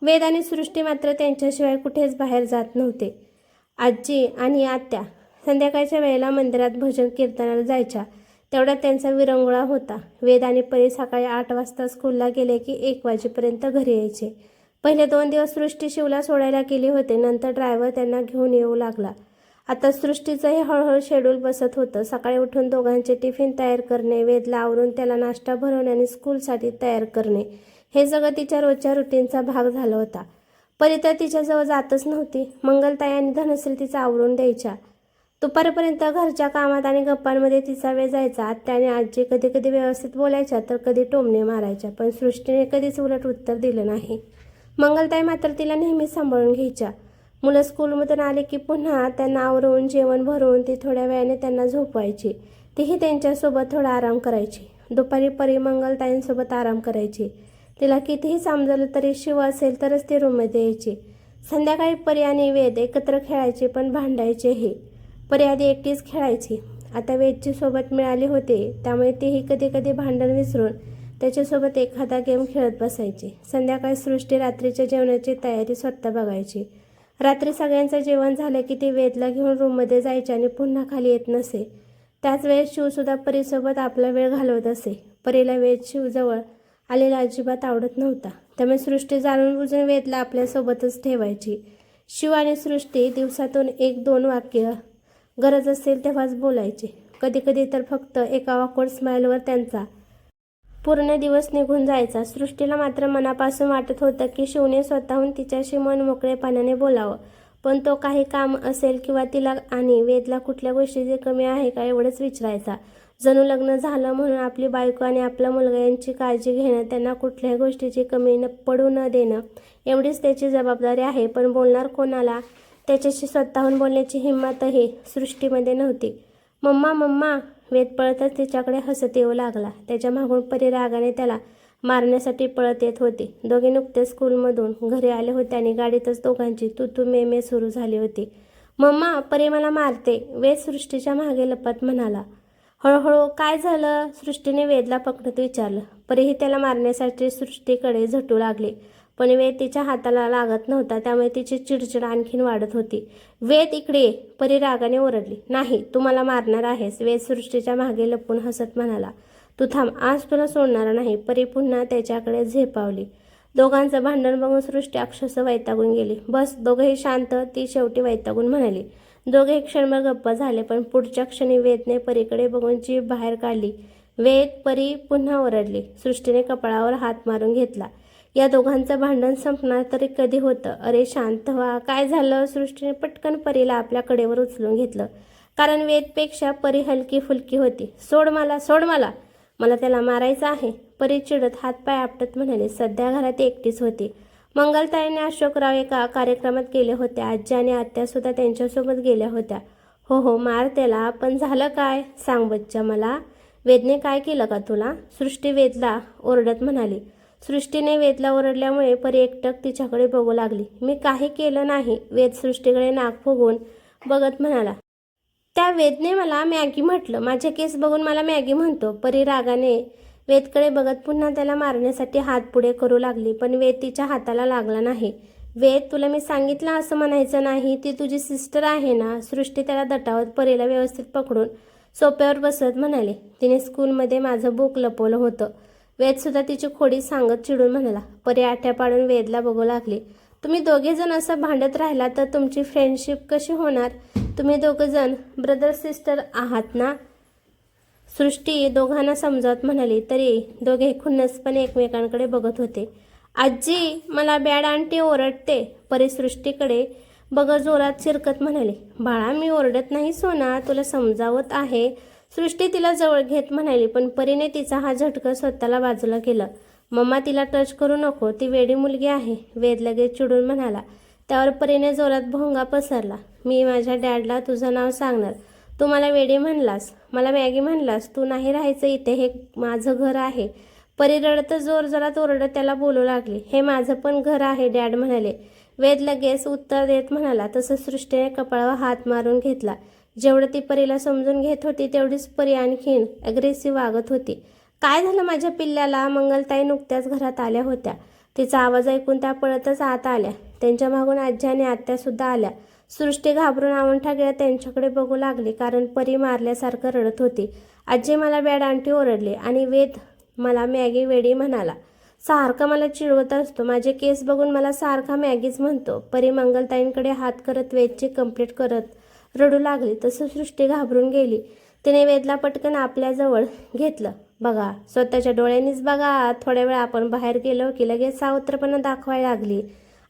वेद आणि सृष्टी मात्र त्यांच्याशिवाय कुठेच बाहेर जात नव्हते. आजी आणि आत्या संध्याकाळच्या वेळेला मंदिरात भजन कीर्तनाला जायच्या. तेवढ्यात त्यांचा विरंगुळा होता. वेद आणि परी सकाळी 8 वाजता स्कूलला गेले की 1 वाजेपर्यंत घरी यायचे. पहिले 2 दिवस सृष्टी शिवला सोडायला गेली होते, नंतर ड्रायव्हर त्यांना घेऊन येऊ लागला. आता सृष्टीचंही हळूहळू शेड्यूल बसत होतं. सकाळी उठून दोघांचे टिफिन तयार करणे, वेदला आवरून त्याला नाश्ता भरवणे आणि स्कूलसाठी तयार करणे, हे सगळं तिच्या रोजच्या रुटीनचा भाग झाला होता. परी तर तिच्याजवळ जातच नव्हती. मंगलताई आणि धनश्री तिचं आवरून द्यायच्या. दुपारपर्यंत घरच्या कामात आणि गप्पांमध्ये तिचा वेळ जायचा. आत्या आणि आजी कधी कधी व्यवस्थित बोलायच्या तर कधी टोमणे मारायच्या, पण सृष्टीने कधीच उलट उत्तर दिलं नाही. मंगलताई मात्र तिला नेहमी सांभाळून घ्यायच्या. मुलं स्कूलमधून आले की पुन्हा त्यांना आवरून जेवण भरवून ती थोड्या वेळाने त्यांना झोपवायची. तीही त्यांच्यासोबत थोडा आराम करायची. दुपारी परी मंगलताईंसोबत आराम करायची. तिला कितीही समजलं तरी शिव असेल तरच ती रूममध्ये यायची. संध्याकाळी परी आणि वेद एकत्र खेळायचे, पण भांडायचेही. परी आधी एकटीच खेळायची. आता वेदची सोबत मिळाली होती, त्यामुळे तीही कधी कधी भांडण विसरून त्याच्यासोबत एखादा गेम खेळत बसायची. संध्याकाळी सृष्टी रात्रीच्या जेवणाची तयारी स्वतः बघायची. रात्री सगळ्यांचं जेवण झालं की ती वेदला घेऊन रूममध्ये जायची आणि पुन्हा खाली येत नसे. त्याच वेळेस शिवसुद्धा परीसोबत आपला वेळ घालवत असे. परीला वेद शिवजवळ आलेला अजिबात आवडत नव्हता, त्यामुळे सृष्टी जाणून बुजून वेदला आपल्यासोबतच ठेवायची. शिव आणि सृष्टी दिवसातून 1-2 वाक्य गरज असेल तेव्हाच बोलायचे. कधी कधी तर फक्त एका ऑकवर्ड स्माईलवर त्यांचा पूर्ण दिवस निघून जायचा. सृष्टीला मात्र मनापासून वाटत होतं की शिवने स्वतःहून तिच्याशी मन मोकळेपणाने बोलावं, पण तो काही काम असेल किंवा तिला आणि वेदला कुठल्या गोष्टीची कमी आहे का एवढंच विचारायचा. जणू लग्न झालं म्हणून आपली बायको आणि आपला मुलगा यांची काळजी घेणं, त्यांना कुठल्याही गोष्टीची कमी पडू न देणं एवढीच त्याची जबाबदारी आहे. पण बोलणार कोणाला, त्याच्याशी स्वतःहून बोलण्याची हिंमतही सृष्टीमध्ये नव्हती. मम्मा मम्मा, वेद पळतच तिच्याकडे हसत येऊ लागला. त्याच्या मागून परी रागाने त्याला मारण्यासाठी पळत येत होती. दोघे नुकतेच स्कूलमधून घरी आले होते आणि गाडीतच दोघांची तू तू मे मे सुरू झाली होती. मम्मा, परी मला मारते, वेद सृष्टीच्या मागे लपत म्हणाला. हळूहळू काय झालं, सृष्टीने वेदला पकडत विचारलं. परीही त्याला मारण्यासाठी सृष्टीकडे झटू लागली, पण वेद तिच्या हाताला लागत नव्हता, त्यामुळे तिची चिडचिड आणखीन वाढत होती. वेद इकडे ये, परी रागाने ओरडली. नाही, तू मला मारणार आहेस, वेद सृष्टीच्या मागे लपून हसत म्हणाला. तू थांब, आज तुला सोडणार नाही. परी पुन्हा त्याच्याकडे झेपावली. दोघांचं भांडण बघून सृष्टी अक्षरशः वैतागून गेली. बस, दोघंही शांत, ती शेवटी वैतागून म्हणाली. दोघे एक क्षणभर गप्प झाले, पण पुढच्या क्षणी वेदने परीकडे बघून जीभ बाहेर काढली. वेद, परी पुन्हा ओरडली. सृष्टीने कपाळावर हात मारून घेतला. या दोघांचं भांडण संपणार तरी कधी होतं? अरे शांत व्हा, काय झालं? सृष्टीने पटकन परीला आपल्या कडेवर उचलून घेतलं, कारण वेदपेक्षा परी हलकी फुलकी होती. सोड मला, सोड मला, मला त्याला मारायचं आहे, परी चिडत हातपाय आपटत म्हणाली. सध्या घरात एकटीच होती. मंगलताईने अशोकराव एका कार्यक्रमात गेले होते. आजी आणि आत्यासुद्धा त्यांच्यासोबत गेल्या होत्या. हो हो, मार त्याला, पण झालं काय सांग बच्चा मला. वेदने काय केलं का तुला? सृष्टी वेदला ओरडत म्हणाली. सृष्टीने वेदला ओरडल्यामुळे परी एकटक तिच्याकडे बघू लागली. मी काही केलं नाही, वेद सृष्टीकडे नाक फुगवून बघत म्हणाला. त्या वेदने मला मॅगी म्हटलं, माझे केस बघून मला मॅगी म्हणतो. परी रागाने वेदकडे बघत पुन्हा त्याला मारण्यासाठी हात पुढे करू लागली, पण वेद तिच्या हाताला लागला नाही. वेद, तुला मी सांगितलं असं म्हणायचं नाही, ती तुझी सिस्टर आहे ना. सृष्टी त्याला दटावत परीला व्यवस्थित पकडून सोप्यावर बसत म्हणाले, तिने स्कूलमध्ये माझं बुक लपवलं होतं. वेदसुद्धा तिची खोडी सांगत चिडून म्हणाला. परी आठ्या पाडून वेदला बघू लागली. तुम्ही दोघेजण असं भांडत राहिला तर तुमची फ्रेंडशिप कशी होणार? तुम्ही दोघंजण ब्रदर सिस्टर आहात ना. सृष्टी दोघांना समजावत म्हणाली, तरी दोघे खुन्नसपणे एकमेकांकडे बघत होते. आजी, मला बॅड आंटी ओरडते. परी सृष्टीकडे बघत जोरात चिरकत म्हणाली, बाळा मी ओरडत नाही सोना, तुला समजावत आहे. सृष्टी तिला जवळ घेत म्हणाली, पण परीने तिचा हा झटकं स्वतःला बाजूला केलं. मम्मा, तिला टच करू नको, ती वेडी मुलगी आहे. वेद लगेच चिडून म्हणाला. त्यावर परीने जोरात भोंगा पसरला. मी माझ्या डॅडला तुझं नाव सांगणार. तू मला वेडी म्हणलास, मला मॅगी म्हणलास, तू नाही राहायचं इथे, हे माझं घर आहे. परी रडत जोर जोरात ओरडत त्याला बोलू लागली. हे माझं पण घर आहे, डॅड म्हणाले. वेद लगेच उत्तर देत म्हणाला. तसं सृष्टीने कपाळावर हात मारून घेतला. जेवढं ती परीला समजून घेत होती तेवढीच परी आणखीन अग्रेसिव्ह वागत होती. काय झालं माझ्या पिल्ल्याला? मंगलताई नुकत्याच घरात आल्या होत्या. तिचा आवाज ऐकून त्या पळतच आत आल्या. त्यांच्या मागून आजी आणि आत्यासुद्धा आल्या. सृष्टी घाबरून आवंठा गेला त्यांच्याकडे बघू लागली, कारण परी मारल्यासारखं रडत होती. आजी, मला बॅड आंटी ओरडली आणि वेद मला मॅगी वेडी म्हणाला. सारखा मला चिडवत असतो. माझे केस बघून मला सारखा मॅगीच म्हणतो. परी मंगलताईंकडे हात करत वेदची कंप्लीट करत रडू लागली. तसं सृष्टी घाबरून गेली. तिने वेदला पटकन आपल्याजवळ घेतलं. बघा, स्वतःच्या डोळ्यांनीच बघा. थोड्या वेळ आपण बाहेर गेलो की लगेच सावत्रपणा दाखवायला लागली.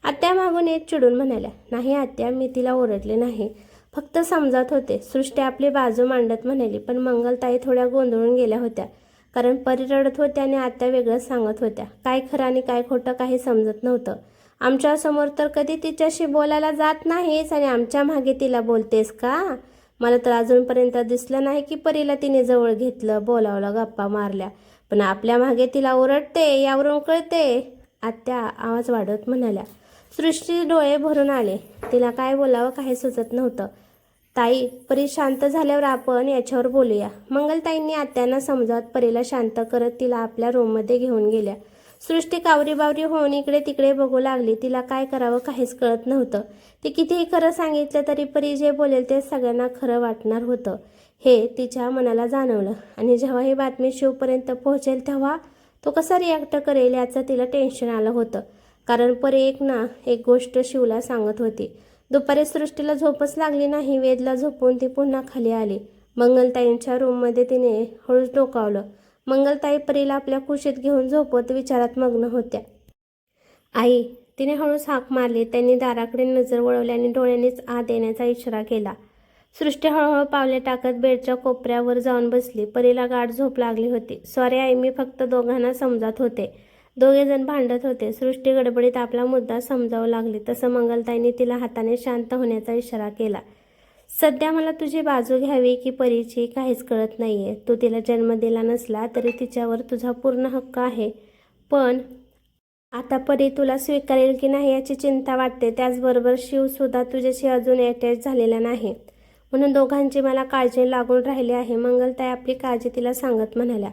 आत्या मागून येत चिडून म्हणाल्या, नाही आत्या, मी तिला ओरडले नाही, फक्त समजावत होते. सृष्टी आपली बाजू मांडत म्हणाली, पण मंगलताई थोड्या गोंधळून गेल्या होत्या, कारण परी रडत होत्या आणि आत्या वेगळंच सांगत होत्या. काय खरं आणि काय खोटं काही समजत नव्हतं. आमच्यासमोर तर कधी तिच्याशी बोलायला जात नाहीस आणि आमच्या मागे तिला बोलतेस का? मला तर अजूनपर्यंत दिसलं नाही की परीला तिने जवळ घेतलं, बोलावलं, गप्पा मारल्या, पण आपल्या मागे तिला ओरडते, यावरून कळते. आत्या आवाज वाढवत म्हणाल्या. सृष्टी डोळे भरून आले. तिला काय बोलावं काही सुचत नव्हतं. ताई, परी शांत झाल्यावर आपण याच्यावर बोलूया. मंगलताईंनी आत्यांना समजावत परीला शांत करत तिला आपल्या रूममध्ये घेऊन गेल्या. सृष्टी कावरीबावरी होऊन इकडे तिकडे बघू लागली. तिला काय करावं काहीच कळत नव्हतं. ती कितीही खरं सांगितलं तरी परी जे बोलेल ते सगळ्यांना खरं वाटणार होतं, हे तिच्या मनाला जाणवलं. आणि जेव्हा ही बातमी शिवपर्यंत पोहोचेल तेव्हा तो कसा रिॲक्ट करेल याचं तिला टेन्शन आलं होतं, कारण परी एक गोष्ट शिवला सांगत होती. दुपारी सृष्टीला झोपच लागली नाही. वेदला झोपून ती पुन्हा खाली आली. मंगलताईंच्या रूममध्ये तिने हळूच डोकावलं. मंगलताई परीला आपल्या कुशीत घेऊन झोपवत विचारात मग्न होत्या. आई, तिने हळूच हाक मारली. त्यांनी दाराकडे नजर वळवली आणि डोळ्यांनीच आत येण्याचा इशारा केला. सृष्टी हळूहळू पावले टाकत बेडच्या कोपऱ्यावर जाऊन बसली. परीला गाढ झोप लागली होती. सॉरी आई, मी फक्त दोघांना समजावत होते. दोघे जण भांडत होते. सृष्टी गडबडीत आपला मुद्दा समजावू लागली. तसं मंगलताईंनी तिला हाताने शांत होण्याचा इशारा केला. सध्या मला तुझी बाजू घ्यावी की परीची काहीच कळत नाहीये. तू तिला जन्म दिला नसला तरी तिच्यावर तुझा पूर्ण हक्क आहे, पण आता परी तुला स्वीकारेल की नाही याची चिंता वाटते. त्याचबरोबर शिवसुद्धा तुझ्याशी अजून अटॅच झालेला नाही, म्हणून दोघांची मला काळजी लागून राहिली आहे. मंगलताई आपली काळजी तिला सांगत म्हणाल्या.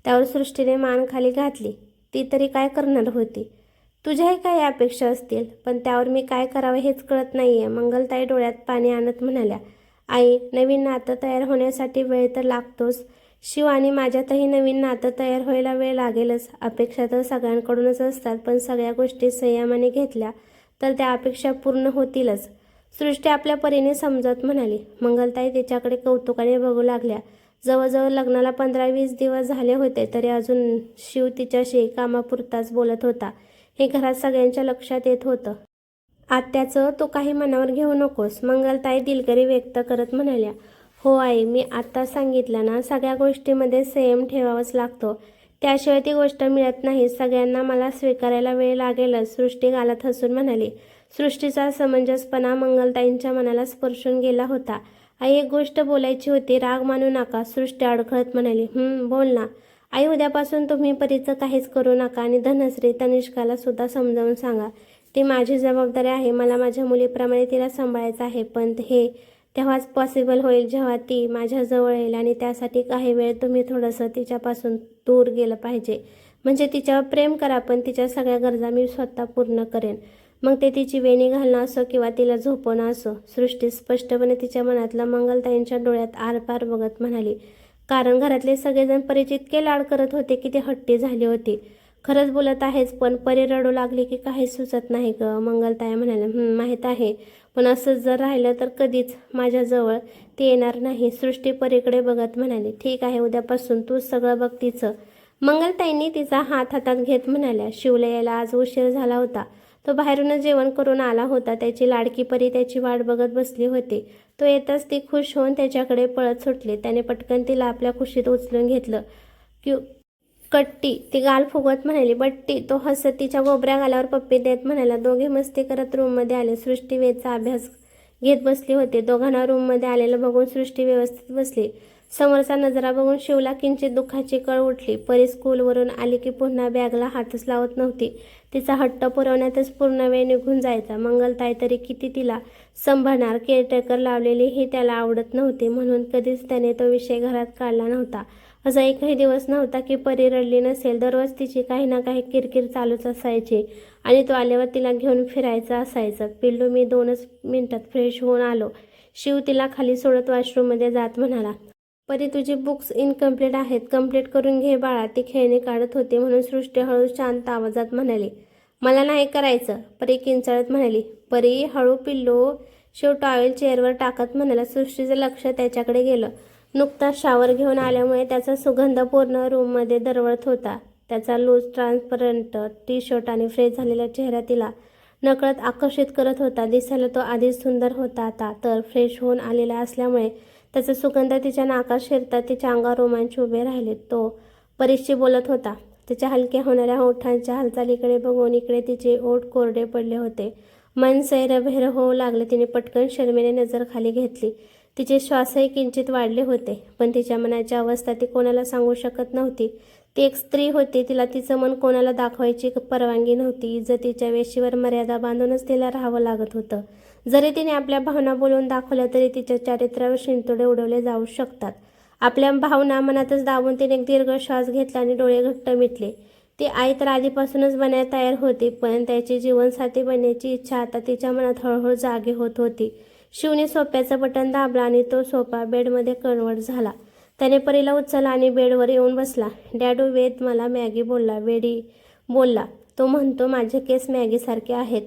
त्यावर सृष्टीने मान खाली घातली. ती तरी काय करणार होती? तुझ्याही काही अपेक्षा असतील, पण त्यावर मी काय करावं हेच कळत नाहीये. मंगलताई डोळ्यात पाणी आणत म्हणाल्या. आई, नवीन नातं तयार होण्यासाठी वेळ तर लागतोच. शिव आणि माझ्यातही नवीन नातं तयार व्हायला वेळ लागेलच. अपेक्षा तर सगळ्यांकडूनच असतात, पण सगळ्या गोष्टी संयमाने घेतल्या तर त्या अपेक्षा पूर्ण होतीलच. सृष्टी आपल्या परीने समजत म्हणाली. मंगलताई तिच्याकडे कौतुकाने बघू लागल्या. जवळजवळ लग्नाला 15-20 दिवस झाले होते, तरी अजून शिव तिच्याशी कामापुरताच बोलत होता. हे घरात सगळ्यांच्या लक्षात येत होतं. आत्याचं तू काही मनावर घेऊ नकोस, मंगलताई दिलगिरी व्यक्त करत म्हणाल्या. हो आई, मी आत्ता सांगितलं ना, सगळ्या गोष्टीमध्ये संयम ठेवावाच लागतो, त्याशिवाय ती गोष्ट मिळत नाही. सगळ्यांना मला स्वीकारायला वेळ लागेलच, सृष्टी गालात हसून म्हणाली. सृष्टीचा समंजसपणा मंगलताईंच्या मनाला स्पर्शून गेला होता. आई, एक गोष्ट बोलायची होती, राग मानू नका, सृष्टी अडखळत म्हणाली. बोल ना आई, उद्यापासून तुम्ही परीचं काहीच करू नका आणि धनश्री तनिष्काला सुद्धा समजावून सांगा. ती माझी जबाबदारी आहे. मला माझ्या मुलीप्रमाणे तिला सांभाळायचं आहे, पण हे तेव्हाच पॉसिबल होईल जेव्हा ती माझ्याजवळ येईल आणि त्यासाठी काही वेळ तुम्ही थोडंसं तिच्यापासून दूर गेलं पाहिजे. म्हणजे तिच्यावर प्रेम करा पण तिच्या सगळ्या गरजा मी स्वतः पूर्ण करेन. मग ते तिची वेणी घालणं असो किंवा तिला झोपवणं असो. सृष्टी स्पष्टपणे तिच्या मनातलं मंगलताईंच्या डोळ्यात आरपार बघत म्हणाली. कारण घरातले सगळेजण परीची इतके लाड करत होते की ती हट्टी झाली होती. खरंच बोलत आहेस पण परी रडू लागली की काही सुचत नाही ग. मंगलताई म्हणाल्या, माहीत आहे पण असंच जर राहिलं तर कधीच माझ्याजवळ ती येणार नाही. सृष्टी परीकडे बघत म्हणाली, ठीक आहे उद्यापासून तू सगळं बघ तिचं. मंगलताईंनी तिचा हात हातात घेत म्हणाल्या, शिवला यायला आज उशीर झाला होता. तो बाहेरूनच जेवण करून आला होता. त्याची लाडकी परी त्याची वाट बघत बसली होती. तो येताच ती खुश होऊन त्याच्याकडे पळत सुटली. त्याने पटकन तिला आपल्या कुशीत उचलून घेतलं. कट्टी, ती गाल फुगवत म्हणाली. बट्टी, तो हसत तिच्या गोबऱ्या गालावर पप्पी देत म्हणाला. दोघे मस्ती करत रूममध्ये आले. सृष्टी वेदचा अभ्यास घेत बसली होती. दोघांना रूममध्ये आलेलं बघून सृष्टी व्यवस्थित बसली. समोरचा नजरा बघून शिवला किंचित दुःखाची कळ उठली. परी स्कूलवरून आली की पुन्हा बॅगला हातच लावत नव्हती. तिचा हट्ट पुरवण्यातच पूर्ण वेळ निघून जायचा. मंगलताई तरी किती तिला सांभाळणार. केअरटेकर लावलेली ही त्याला आवडत नव्हती म्हणून कधीच त्याने तो विषय घरात काढला नव्हता. असा एकही दिवस नव्हता की परी रडली नसेल. दररोज तिची काही ना काही किरकिर चालूच असायची आणि तो आल्यावर तिला घेऊन फिरायचं असायचं. पिल्लू, मी 2च मिनिटात फ्रेश होऊन आलो. शिव तिला खाली सोडत वॉशरूममध्ये जात म्हणाला. परी, तुझी बुक्स इनकम्प्लीट आहेत, कम्प्लीट करून घे बाळा. ती खेळणी काढत होती म्हणून सृष्टी हळू शांत आवाजात म्हणाली. मला नाही करायचं, परी किंचाळत म्हणाली. परी, हळू पिल्लू. शिव टॉवेल चेअरवर टाकत म्हणाला. सृष्टीचं लक्ष त्याच्याकडे गेलं. नुकताच शॉवर घेऊन आल्यामुळे त्याचा सुगंध पूर्ण रूममध्ये दरवळत होता. त्याचा लूज ट्रान्सपरंट टी शर्ट आणि फ्रेश झालेला चेहरा तिला नकळत आकर्षित करत होता. दिसायला तो आधीच सुंदर होता, आता तर फ्रेश होऊन आलेला असल्यामुळे त्याचा सुगंध तिच्या नाकात शिरतात तिच्या अंगावर रोमांच उभे राहिले. तो परीशी बोलत होता. तिच्या हलक्या होणाऱ्या ओठांच्या हालचालीकडे बघून इकडे तिचे ओठ कोरडे पडले होते. मन सैरभैर होऊ लागले. तिने पटकन शर्मेने नजर खाली घेतली. तिचे श्वासही किंचित वाढले होते पण तिच्या मनाची अवस्था ती कोणाला सांगू शकत नव्हती. ती एक स्त्री होती. तिला तिचं मन कोणाला दाखवायची परवानगी नव्हती. इज्जतीच्या वेशीवर मर्यादा बांधूनच तिला राहावं लागत होतं. जरी तिने आपल्या भावना बोलून दाखवल्या तरी तिच्या चारित्र्यावर शिंतोडे उडवले जाऊ शकतात. आपल्या भावना मनातच दाबून तिने एक दीर्घ श्वास घेतला आणि डोळे घट्ट मिटले. ती आई तर आधीपासूनच बनायला तयार होती पण त्याची जीवनसाथी बनण्याची इच्छा आता तिच्या मनात हळूहळू जागी होत होती. शिवने सोफ्याचं बटन दाबलं आणि तो सोफा बेडमध्ये कन्व्हर्ट झाला. त्याने परीला उचलला आणि बेडवर येऊन बसला. डॅडू, वेद मला मॅगी बोलला. वेडी बोलला. तो म्हणतो माझे केस मॅगीसारखे आहेत.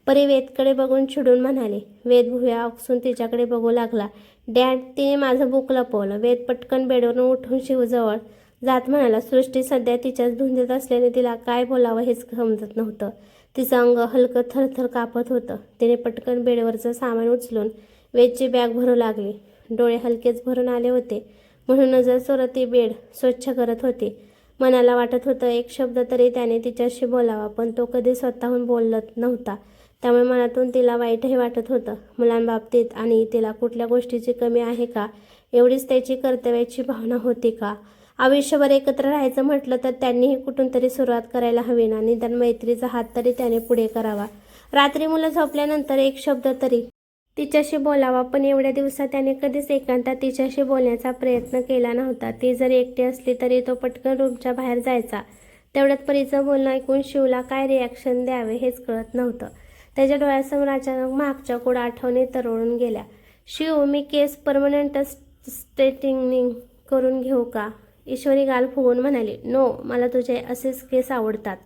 परी वेदकडे बघून चिडून म्हणाली. वेद भुवया आकसून तिच्याकडे बघू लागला. डॅड, तिने माझं बुक लपवलं. वेद पटकन बेडवरून उठून शिवजवळ जात म्हणाला. सृष्टी सध्या तिच्याच धुंदीत असल्याने तिला काय बोलावं हेच समजत नव्हतं. तिचं अंग हलकं थरथर कापत होतं. तिने पटकन बेडवरचं सामान उचलून वेदची बॅग भरू लागली. डोळे हलकेच भरून आले होते म्हणून नजर चोरत ती बेड स्वच्छ करत होती. मनाला वाटत होतं एक शब्द तरी त्याने तिच्याशी बोलावा पण तो कधी स्वतःहून बोलत नव्हता. त्यामुळे मनातून तिला वाईटही वाटत होतं मुलांबाबतीत. आणि तिला कुठल्या गोष्टीची कमी आहे का एवढीच त्याची कर्तव्याची भावना होती का? आयुष्यभर एकत्र राहायचं म्हटलं तर त्यांनीही कुठून तरी सुरुवात करायला हवी ना. निदान मैत्रीचा हात तरी त्याने पुढे करावा. रात्री मुलं झोपल्यानंतर एक शब्द तरी तिच्याशी बोलावा. पण एवढ्या दिवसात त्याने कधीच एकांतात तिच्याशी बोलण्याचा प्रयत्न केला नव्हता. ती जरी एकटी असली तरी तो पटकन रूमच्या बाहेर जायचा. तेवढ्यात परीचं बोलणं ऐकून शिवला काय रिॲक्शन द्यावे हेच कळत नव्हतं. त्याच्या डोळ्यासमोर अचानक मागच्या कुड आठवणी तरळून गेल्या. शिव, मी केस परमनंट स्ट्रेटनिंग करून घेऊ का? ईश्वरी गाल फुगून म्हणाली. नो, मला तुझे असेच केस आवडतात.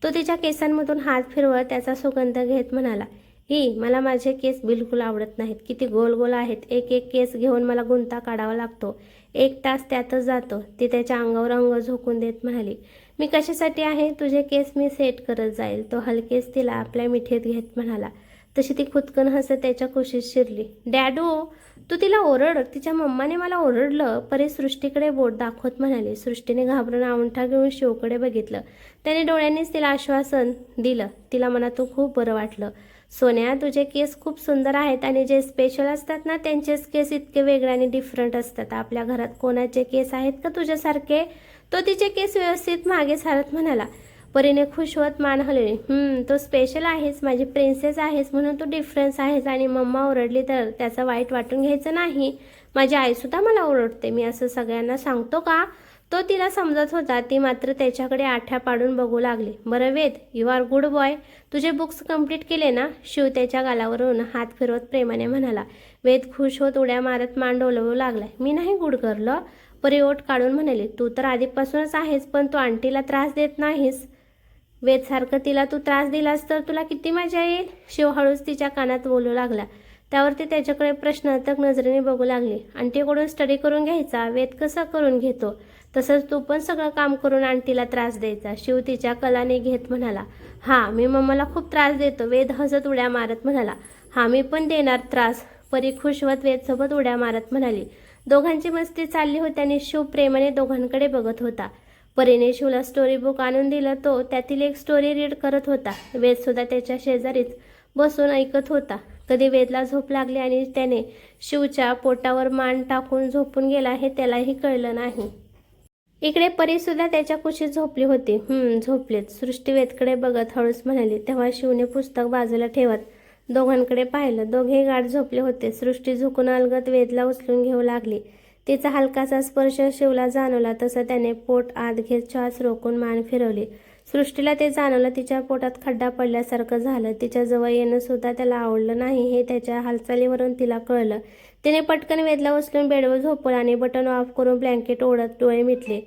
तो तिच्या केसांमधून हात फिरवत त्याचा सुगंध घेत म्हणाला. मला माझे केस बिलकुल आवडत नाहीत. किती गोल गोल आहेत. एक एक केस घेऊन मला गुंता काढावा लागतो. 1 तास त्यातच जातो. ती त्याच्या अंगावर अंग झोकून देत म्हणाली. मी कशासाठी आहे? तुझे केस मी सेट करत जाईल. तो हलकेच तिला आपल्या मिठीत घेत म्हणाला. तशी ती खुदकन हसत त्याच्या कुशीत शिरली. डॅडू, तू तिला ओरड. तिच्या मम्माने मला ओरडलं. परी सृष्टीकडे बोट दाखवत म्हणाली. सृष्टीने घाबरून आवंठा घेऊन शिवकडे बघितलं. त्याने डोळ्यांनीच तिला आश्वासन दिलं. तिला मनातून खूप बरं वाटलं. सोन्या, तुझे केस खूप सुंदर आहेत आणि जे स्पेशल असतात ना त्यांचेच केस इतके वेगळे आणि डिफरंट असतात. आपल्या घरात कोणाचे केस आहेत का तुझ्यासारखे? तो तिचे केस व्यवस्थित मागे सारत म्हणाला. परीने खुश होत मान हलवली. तो स्पेशल आहेस, माझी प्रिन्सेस आहेस म्हणून तू डिफरन्स आहेस आणि मम्मा ओरडली तर त्याचं वाईट वाटून घ्यायचं नाही. माझी आईसुद्धा मला ओरडते, मी असं सगळ्यांना सांगतो का? तो तिला समजत होता, ती मात्र त्याच्याकडे आठ्या पाडून बघू लागली. बरं वेद, यू आर गुड बॉय. तुझे बुक्स कंप्लीट केले ना? शिव त्याच्या गालावरून हात फिरवत प्रेमाने म्हणाला. वेद खुश होत उड्या मारत मान डोलवू लागला. मी नाही गुड गर्ल. परी ओठ काढून म्हणाली. तू तर आधीपासूनच आहेस, पण तू आंटीला त्रास देत नाहीस. वेदसारखं तिला तू त्रास दिलास तर तुला किती मजा येईल. शिव हळूच तिच्या कानात बोलू लागला. त्यावरती त्याच्याकडे प्रश्नार्थक नजरेने बघू लागली. आंटीकडून स्टडी करून घ्यायचा, वेद कसं करून घेतो तसंच तू पण सगळं काम करून आंटीला त्रास द्यायचा. शिव तिच्या कलाने घेत म्हणाला. हां, मी मम्माला खूप त्रास देतो. वेद हसत उड्या मारत म्हणाला. हां, मी पण देणार त्रास. परी खुश होत वेदसोबत उड्या मारत म्हणाली. दोघांची मस्ती चालली होती आणि शिव प्रेमाने दोघांकडे बघत होता. परीने शिवला स्टोरी बुक आणून दिलं, तो त्यातील एक स्टोरी रीड करत होता. वेदसुद्धा त्याच्या शेजारीच बसून ऐकत होता. कधी वेदला झोप लागली आणि त्याने शिवच्या पोटावर मान टाकून झोपून गेला हे त्यालाही कळलं नाही. इकडे परीसुद्धा त्याच्या कुशीत झोपली होती. झोपलेत. सृष्टी वेदकडे बघत हळूच म्हणाली. तेव्हा शिवने पुस्तक बाजूला ठेवत दोघांकडे पाहिलं. दोघेही गाढ झोपले होते. सृष्टी झुकून अलगद वेदला उचलून घेऊ लागली. तिचा हलकासा स्पर्श शिवला जाणवला तसं त्याने पोट आत घेत श्वास रोखून मान फिरवली. सृष्टीला ते जाणवलं. तिच्या पोटात खड्डा पडल्यासारखं झालं. तिच्या जवळ येणं सुद्धा त्याला आवडलं नाही हे त्याच्या हालचालीवरून तिला कळलं. तिने पटकन वेदला उचलून बेडवर झोपवलं आणि बटन ऑफ करून ब्लँकेट ओढत डोळे मिटले.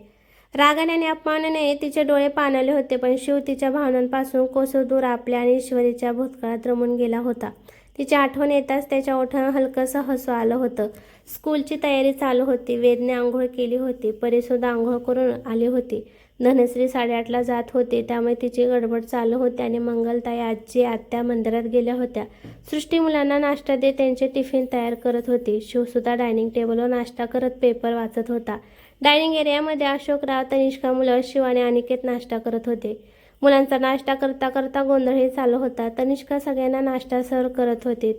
रागाने आणि अपमानाने तिचे डोळे पाणावले होते, पण शिव तिच्या भावनांपासून कोसो दूर आपल्या आणि ईश्वरीच्या भूतकाळात रमून गेला होता. तिची आठवण येताच त्याच्या ओठांना हलकंसं हसू आलं होतं. स्कूलची तयारी चालू होती. वेदने आंघोळ केली होती. परीसुद्धा आंघोळ करून आली होती. धनश्री 8:30ला जात होती, त्यामुळे तिची गडबड चालू होती आणि मंगलताई आजी आत्या मंदिरात गेल्या होत्या. सृष्टी मुलांना नाश्ता देत त्यांचे टिफिन तयार करत होती. शिवसुद्धा डायनिंग टेबलवर नाश्ता करत पेपर वाचत होता. डायनिंग एरियामध्ये अशोकराव, तनिष्का, मुलं, शिव आणि अनिकेत नाश्ता करत होते. मुलांचा नाश्ता करता करता गोंधळही चालू होता. तनिष्का सगळ्यांना नाश्ता सर्व करत होती.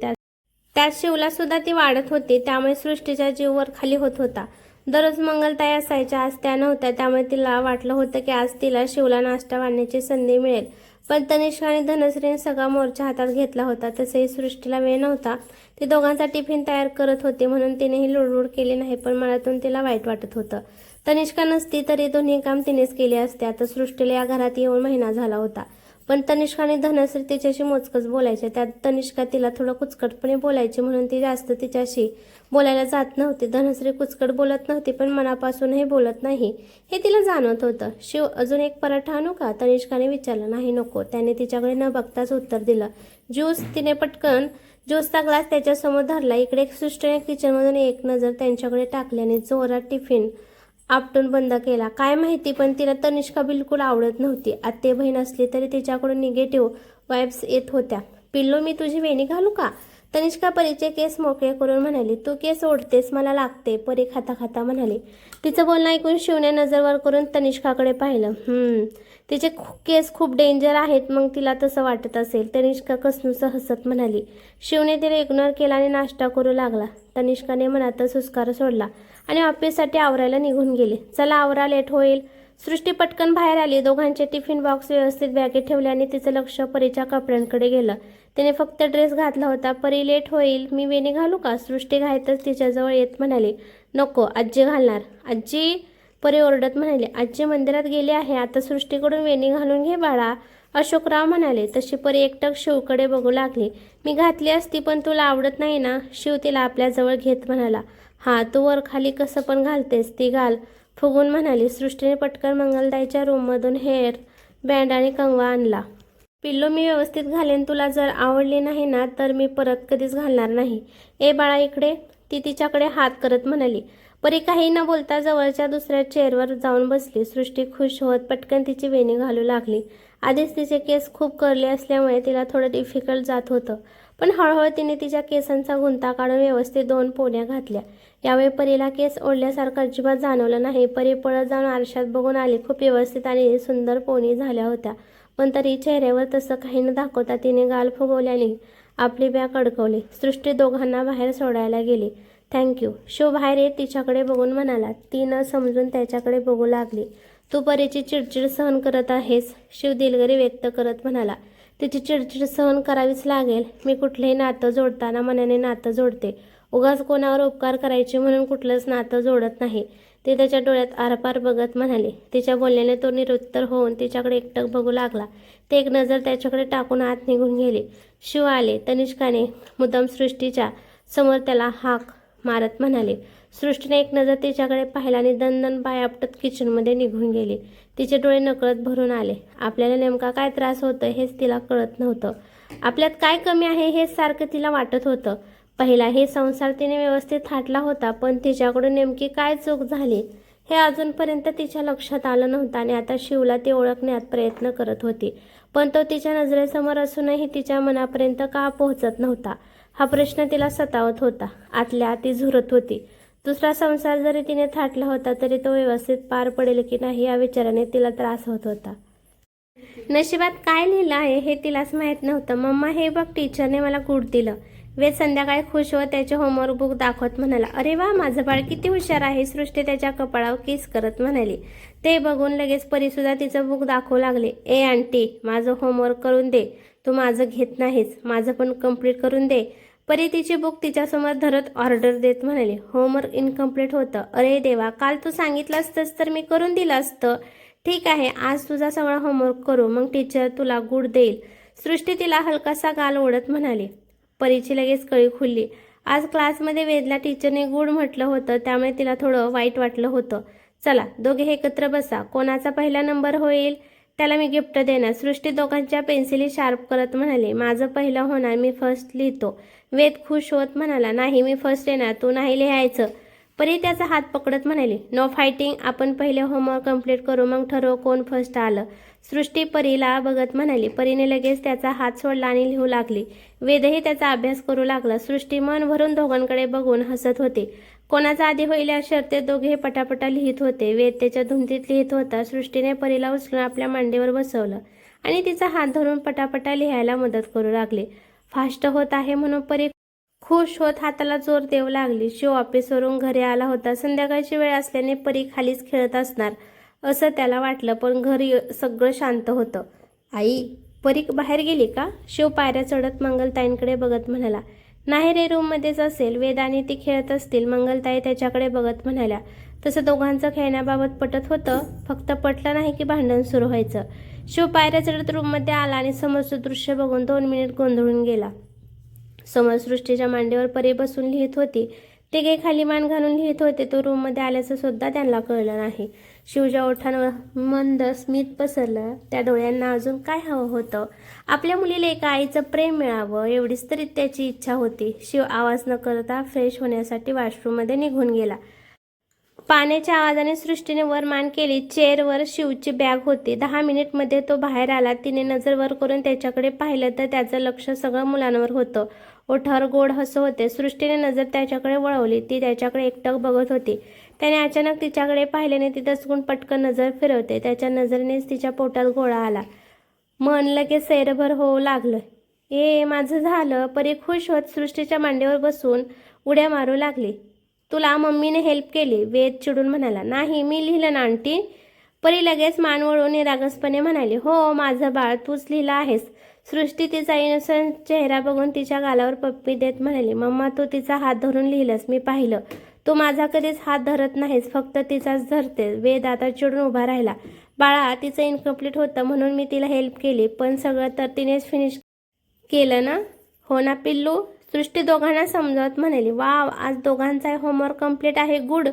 त्यात शिवला सुद्धा ती वाढत होती, त्यामुळे सृष्टीचा जीव वर खाली होत होता. दररोज मंगलताई असायच्या, आज त्या नव्हत्या, त्यामुळे तिला वाटलं होतं की आज तिला शिवला नाश्ता वाढण्याची संधी मिळेल. पण तनिष्का आणि धनश्रीने सगळा मोर्चा हातात घेतला होता. तसेही सृष्टीला वेळ नव्हता. ती दोघांचा टिफिन तयार करत होती म्हणून तिनेही लुडबुड केली नाही, पण मनातून तिला वाईट वाटत होतं. तनिष्का नसती तरी दोन्ही काम तिनेच केले असते. आता सृष्टीला या घरात येऊन महिना झाला होता, पण तनिष्का आणि धनश्री तिच्याशी मोजकच बोलायचे. त्यात तनिष्का तिला थोडं कुचकटपणे बोलायची म्हणून ती जास्त तिच्याशी बोलायला जात नव्हती. धनश्री कुचकट बोलत नव्हती, पण मनापासूनही बोलत नाही हे तिला जाणवत होतं. शिव, अजून एक पराठा आणू का? तनिष्काने विचारलं. नाही नको, त्याने तिच्याकडे न बघताच उत्तर दिलं. ज्यूस. तिने पटकन ज्यूसचा ग्लास त्याच्यासमोर धरला. इकडे सृष्टीने किचनमधून एक नजर त्यांच्याकडे टाकल्याने जोरात टिफिन आपटून बंद केला. काय माहिती, पण तिला तनिष्का बिलकुल आवडत नव्हती. आत्ते बहीण असली तरी तिच्याकडून निगेटिव्ह वाईब्स येत होत्या. पिल्लू, मी तुझी वेणी घालू का? तनिष्का परीचे केस मोकळे करून म्हणाली. तू केस ओढतेस, मला लागते, परी खाता खाता म्हणाली. तिचं बोलणं ऐकून शिवने नजर करून तनिष्काकडे पाहिलं. तिचे केस खूप डेंजर आहेत, मग तिला तसं वाटत असेल, तनिष्का कसनुसं हसत म्हणाली. शिवने तिला इग्नोर केला आणि नाश्ता करू लागला. तनिष्काने मनातच सुस्कार सोडला आणि ऑफिससाठी आवरायला निघून गेली. चला आवरा, लेट होईल. सृष्टी पटकन बाहेर आली. दोघांचे टिफिन बॉक्स व्यवस्थित बॅगेत ठेवले आणि तिचं लक्ष परीच्या कपड्यांकडे गेलं. तिने फक्त ड्रेस घातला होता. परी, लेट होईल, मी वेणी घालू का? सृष्टी घाईतच तिच्याजवळ येत म्हणाली. नको, आजी घालणार. आजी, परी ओरडत म्हणाली. आजी मंदिरात गेली आहे, आता सृष्टीकडून वेणी घालून घे बाळा, अशोकराव म्हणाले. तशी परी एकटक शिवकडे बघू लागली. मी घातली असती, पण तुला आवडत नाही ना? शिव तिला आपल्याजवळ घेत म्हणाला. हां, तू वर खाली कसं पण घालतेस, ती घाल, फुगून म्हणाली. सृष्टीने पटकन मंगलताईच्या रूममधून हेअर बँड आणि कंगवा आणला. पिल्लू, मी व्यवस्थित घालेन, तुला जर आवडली नाही ना तर मी परत कधीच घालणार नाही. ए बाळा, इकडे, ती तिच्याकडे हात करत म्हणाली. परी काही न बोलता जवळच्या दुसऱ्या चेअरवर जाऊन बसली. सृष्टी खुश होत पटकन तिची वेणी घालू लागली. आधीच तिचे केस खूप कर्ली असल्यामुळे तिला थोडं डिफिकल्ट जात होतं, पण हळूहळू तिने तिच्या केसांचा गुंता काढून व्यवस्थित 2 पोण्या घातल्या. यावेळी परीला केस ओढल्यासारखं अजिबात जाणवलं नाही. परी पळत जाऊन आरशात बघून आली. खूप व्यवस्थित आणि सुंदर पोणी झाल्या होत्या, पण तरी चेहऱ्यावर तसं काही न दाखवता तिने गाल फुगवल्याने आपली बॅग अडकवली. सृष्टी दोघांना बाहेर सोडायला गेली. थँक्यू. शिव बाहेर येत तिच्याकडे बघून म्हणाला. ती न समजून त्याच्याकडे बघू लागली. तू परीची चिडचिड सहन करत आहेस, शिव दिलगिरी व्यक्त करत म्हणाला. तिची चिडचिड सहन करावीच लागेल. मी कुठलंही नातं जोडताना मनाने नातं जोडते. उगाच कोणावर उपकार करायचे म्हणून कुठलंच नातं जोडत नाही. ती त्याच्या डोळ्यात आरपार बघत म्हणाली. तिच्या बोलण्याने तो निरुत्तर होऊन तिच्याकडे एकटक बघू लागला. ते एक नजर त्याच्याकडे टाकून आत निघून गेले. शिव आले. तनिष्काने मुद्दाम सृष्टीच्या समोर त्याला हाक मारत म्हणाले. सृष्टीने एक नजर तिच्याकडे पाहिला आणि दणदण पाय आपटत किचनमध्ये निघून गेली. तिचे डोळे नकळत भरून आले. आपल्याला नेमका काय त्रास होतोय हेच तिला कळत नव्हतं. आपल्यात काय कमी आहे हेच सारखं तिला वाटत होतं. पहिला हे संसार तिने व्यवस्थित थाटला होता, पण तिच्याकडून नेमकी काय चूक झाली हे अजूनपर्यंत तिच्या लक्षात आलं नव्हतं आणि आता शिवला ती ओळखण्यात प्रयत्न करत होती. पण तो तिच्या नजरेसमोर असूनही तिच्या मनापर्यंत का पोहोचत नव्हता हा प्रश्न तिला सतावत होता. आतल्या आत ती झुरत होती. दुसरा संसार जरी तिने थाटला होता तरी तो व्यवस्थित पार पडेल की नाही या विचाराने तिला त्रास होत होता. नशिबात काय लिहिलं आहे हे तिलाच माहीत नव्हतं. मम्मा हे बघ, टीचरने मला गुड दिलं. वेद संध्याकाळी खुश व त्याचे होमवर्क बुक दाखवत म्हणाला. अरे वा, माझं बाळ किती हुशार आहे. सृष्टी त्याच्या कपाळावर किस करत म्हणाली. ते बघून लगेच परीसुद्धा तिचं बुक दाखवू लागले. ए आंटी, माझं होमवर्क करून दे. तू माझं घेत नाहीस, माझं पण कम्प्लीट करून दे. परी तिची बुक तिच्यासमोर धरत ऑर्डर देत म्हणाली. होमवर्क इनकम्प्लीट होतं. अरे देवा, काल तू सांगितलं असतंस तर मी करून दिलं असतं. ठीक आहे, आज तुझा सगळा होमवर्क करू, मग टीचर तुला गुड देईल. सृष्टी तिला हलकासा गाल ओढत म्हणाली. परीची लगेच कळी खुलली. आज क्लासमध्ये वेदला टीचरने गुड म्हटलं होतं, त्यामुळे तिला थोडं वाईट वाटलं होतं. चला दोघे एकत्र बसा. कोणाचा पहिला नंबर होईल त्याला मी गिफ्ट देणार. सृष्टी दोघांच्या पेन्सिली शार्प करत म्हणाली. माझं पहिलं होणार, मी फर्स्ट लिहितो. वेद खुश होत म्हणाला. नाही, मी फर्स्ट येणार, तू नाही लिहायचं. परी त्याचा हात पकडत म्हणाली. नो फायटिंग, आपण पहिले होमवर्क कम्प्लीट करू, मग ठरवू कोण फर्स्ट आलं. सृष्टी परीला बघत म्हणाली. परीने लगेच त्याचा हात सोडला आणि लिहू लागली. वेदही त्याचा अभ्यास करू लागला. सृष्टी मन भरून दोघांकडे बघून हसत होती. कोणाचा आधी होईल या शर्तेत दोघे पटापटा लिहित होते. वेद त्याच्या धुंदीत लिहित होता. सृष्टीने परीला उचलून आपल्या मांडीवर बसवलं आणि तिचा हात धरून पटापटा लिहायला मदत करू लागली. फास्ट होत आहे म्हणून परी खुश होत हाताला जोर देऊ लागली. शिव ऑफिसवरून घरी आला होता. संध्याकाळची वेळ असल्याने परी खालीच खेळत असणार असं त्याला वाटलं, पण घरी सगळं शांत होतं. आई, परी बाहेर गेली का? शिव पायऱ्या चढत मंगलताईंकडे बघत म्हणाला. नाही रे, रूममध्येच असेल. वेद आणि ती खेळत असतील. मंगलताई त्याच्याकडे बघत म्हणाल्या. तसं दोघांचं खेळण्याबाबत पटत होतं, फक्त पटलं नाही की भांडण सुरू व्हायचं. शिव पायऱ्या चढत रूममध्ये आला आणि समोरचं दृश्य बघून 2 मिनिट गोंधळून गेला. समोर सृष्टीच्या मांडीवर परी बसून लिहित होती. ते काही खाली मान घालून लिहित होते. तो रूममध्ये आल्याचं सुद्धा त्यांना कळलं नाही. शिवच्या ओठांवर मंद स्मित पसरलं. त्या डोळ्यांना अजून काय हवं होतं? आपल्या मुलीला एका आईचं प्रेम मिळावं एवढीच तरी त्याची इच्छा होती. शिव आवाज न करता फ्रेश होण्यासाठी वॉशरूममध्ये निघून गेला. पाण्याच्या आवाजाने सृष्टीने वर मान केली. चेअरवर शिवची बॅग होती. 10 मिनिटमध्ये तो बाहेर आला. तिने नजर वर करून त्याच्याकडे पाहिलं तर त्याचं लक्ष सगळं मुलांवर होतं. ओठावर गोड हसू होते. सृष्टीने नजर त्याच्याकडे वळवली. ती त्याच्याकडे एकटक बघत होती. त्याने अचानक तिच्याकडे पाहिल्याने ती दचकून पटकन नजर फिरवते. त्याच्या नजरेनेच तिच्या पोटात गोळा आला. मन लगेच सैरभर होऊ लागलं. ए, माझं झालं. परी खुश होत सृष्टीच्या मांडीवर बसून उड्या मारू लागली. तुला मम्मीने हेल्प केली, वेद चिडून म्हणाला. नाही, मी लिहिलं ना आंटी. परी लगेच मान वळून निरागसपणे म्हणाली. हो, माझं बाळ, तूच लिहिलं आहेस. सृष्टी तिचा इनोसंट चेहरा बघून तिच्या गालावर पप्पी देत म्हणाली. मम्मा, तू तिचा हात धरून लिहिलंस, मी पाहिलं. तू माझा कधीच हात धरत नाहीस, फक्त तिचाच धरते. वेद आता चिडून उभा राहिला. बाळा, तिचं इनकम्प्लीट होतं म्हणून मी तिला हेल्प केली, पण सगळं तर तिनेच फिनिश केलं ना? हो ना पिल्लू? सृष्टी दोघांना समजावत म्हणाली. वाव, आज दोघांचा होमवर्क कम्प्लीट आहे. गुड.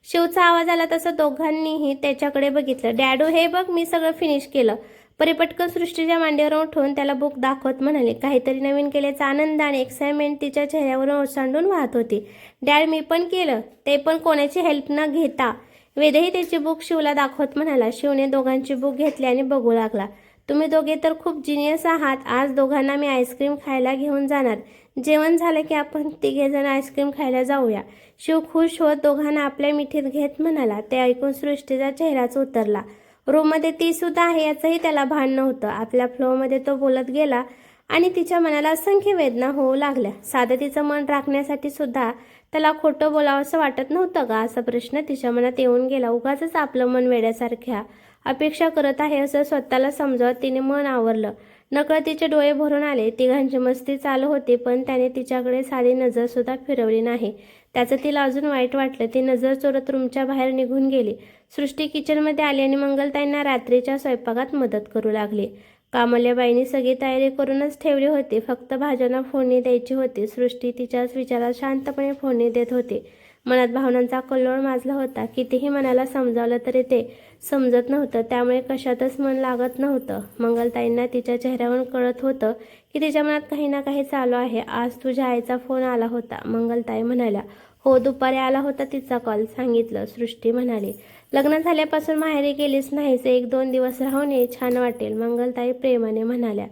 शिवचा आवाज आला तसं दोघांनीही त्याच्याकडे बघितलं. डॅडू, हे बघ, मी सगळं फिनिश केलं. परी पटकन सृष्टीच्या मांडीवर उठून त्याला बुक दाखवत म्हणाली. काहीतरी नवीन केल्याचा आनंद आणि एक्साइटमेंट तिच्या चेहऱ्यावरून ओसंडून वाहत होती. डॅड, मी पण केलं, ते पण कोणाची हेल्प न घेता. वेदही त्याची बुक शिवला दाखवत म्हणाला. शिवने दोघांची बुक घेतली आणि बघू लागला. तुम्ही दोघे तर खूप जिनियस आहात. आज दोघांना मी आईस्क्रीम खायला घेऊन जाणार. जेवण झालं की आपण 3 जण आईस्क्रीम खायला जाऊया. शिव खुश होत दोघांना आपल्या मिठीत घेत म्हणाला. ते ऐकून सृष्टीचा चेहराच उतरला. रूममध्ये ती सुद्धा आहे याचंही त्याला भान नव्हतं. आपल्या फ्लोमध्ये तो बोलत गेला आणि तिच्या मनाला असंख्य वेदना होऊ लागल्या. साधं तिचं मन राखण्यासाठी सुद्धा त्याला खोटं बोलावं असं वाटत नव्हतं का, असा प्रश्न तिच्या मनात येऊन गेला. उगाचच आपलं मन वेड्यासारख्या अपेक्षा करत आहे असं स्वतःला समजावत तिने मन आवरलं. नकळत तिचे डोळे भरून आले. तिघांची मस्ती चालू होती, पण त्याने तिच्याकडे साधी नजरसुद्धा फिरवली नाही. त्याचं तिला अजून वाईट वाटलं. ती नजर चोरत रूमच्या बाहेर निघून गेली. सृष्टी किचनमध्ये आली आणि मंगलताईंना रात्रीच्या स्वयंपाकात मदत करू लागली. कामल्याबाईंनी सगळी तयारी करूनच ठेवली होती. फक्त भाज्यांना फोडणी द्यायची होती. सृष्टी तिच्याच विचारात शांतपणे फोडणी देत होती. मनात भावनांचा कल्लोळ माजला होता. कितीही मनाला समजावलं तरी ते समजत नव्हतं, त्यामुळे कशातच मन लागत नव्हतं. मंगलताईंना तिच्या चेहऱ्यावरून कळत होतं की तिच्या मनात काही ना काही चालू आहे. आज तुझ्या आईचा फोन आला होता, मंगलताई म्हणाल्या. हो, दुपारी आला होता तिचा कॉल, सांगितलं, सृष्टी म्हणाली. लग्न झाल्यापासून माहेरी गेलीच नाहीस, 1-2 दिवस राहून ये, छान वाटेल, मंगलताई प्रेमाने म्हणाल्या.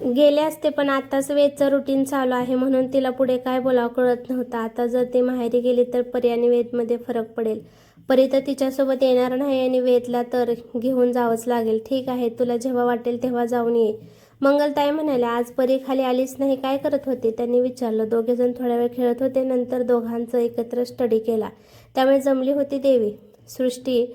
गेले असते, पण आताच वेदचं रुटीन चालू आहे म्हणून तिला पुढे काय बोलावं कळत नव्हतं. आता जर ती माहेरी गेली तर परी आणि वेदमध्ये फरक पडेल. परी तर तिच्यासोबत येणार नाही आणि वेदला तर घेऊन जावंच लागेल. ठीक आहे, तुला जेव्हा वाटेल तेव्हा जाऊन ये, मंगलताई म्हणाल्या. आज परी खाली आलीच नाही, काय करत होती, त्यांनी विचारलं. दोघेजण थोडा वेळ खेळत होते. नंतर दोघांचं एकत्र स्टडी केला, त्यामुळे जमली होती देवी. सृष्टी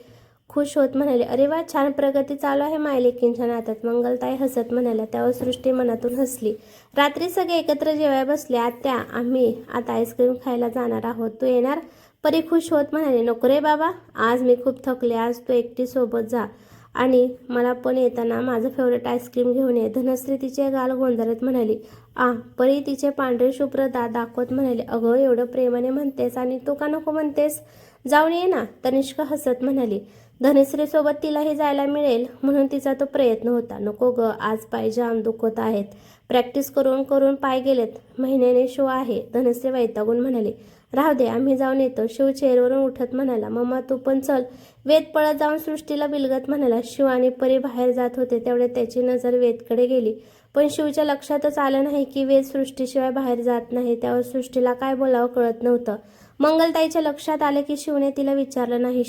खुश होत म्हणाली. अरे वा, छान प्रगती चालू आहे मायलेकींच्या नात्यात, मंगलताई हसत म्हणाल्या. त्यावर सृष्टी मनातून हसली. रात्री सगळे एकत्र जेवायला बसले. आत्या, आम्ही आता आईस्क्रीम खायला जाणार आहोत, तू येणार, परी खुश होत म्हणाले. नको रे बाबा, आज मी खूप थकले, आज तू एकटी सोबत जा आणि मला पण येताना माझं फेवरेट आईस्क्रीम घेऊन ये, धनश्री तिचे गाल गोंधळत म्हणाली. परी तिचे पांढरे शुभ्र दात दाखवत म्हणाले. अगं, एवढं प्रेमाने म्हणतेस आणि तू का नको म्हणतेस, जाऊन ये ना, तनिष्का हसत म्हणाली. धनश्रीसोबत तिलाही जायला मिळेल म्हणून तिचा तो प्रयत्न होता. नको ग, आज पाय जाम दुखत आहेत, प्रॅक्टिस करून करून पाय गेलेत, महिन्याने शो आहे, धनश्री वैतागून म्हणाली. राहू दे, आम्ही जाऊन येतो, शिव चेअरवरून उठत म्हणाला. मम्मा तू पण चल, वेद पळत जाऊन सृष्टीला बिलगत म्हणाला. शिव आणि परी बाहेर जात होते, तेवढे त्याची नजर वेदकडे गेली, पण शिवच्या लक्षातच आलं नाही की वेद सृष्टीशिवाय बाहेर जात नाही. त्यावर सृष्टीला काय बोलावं कळत नव्हतं. मंगलताईच्या लक्षात आलं की शिवने तिला विचारलं नाही.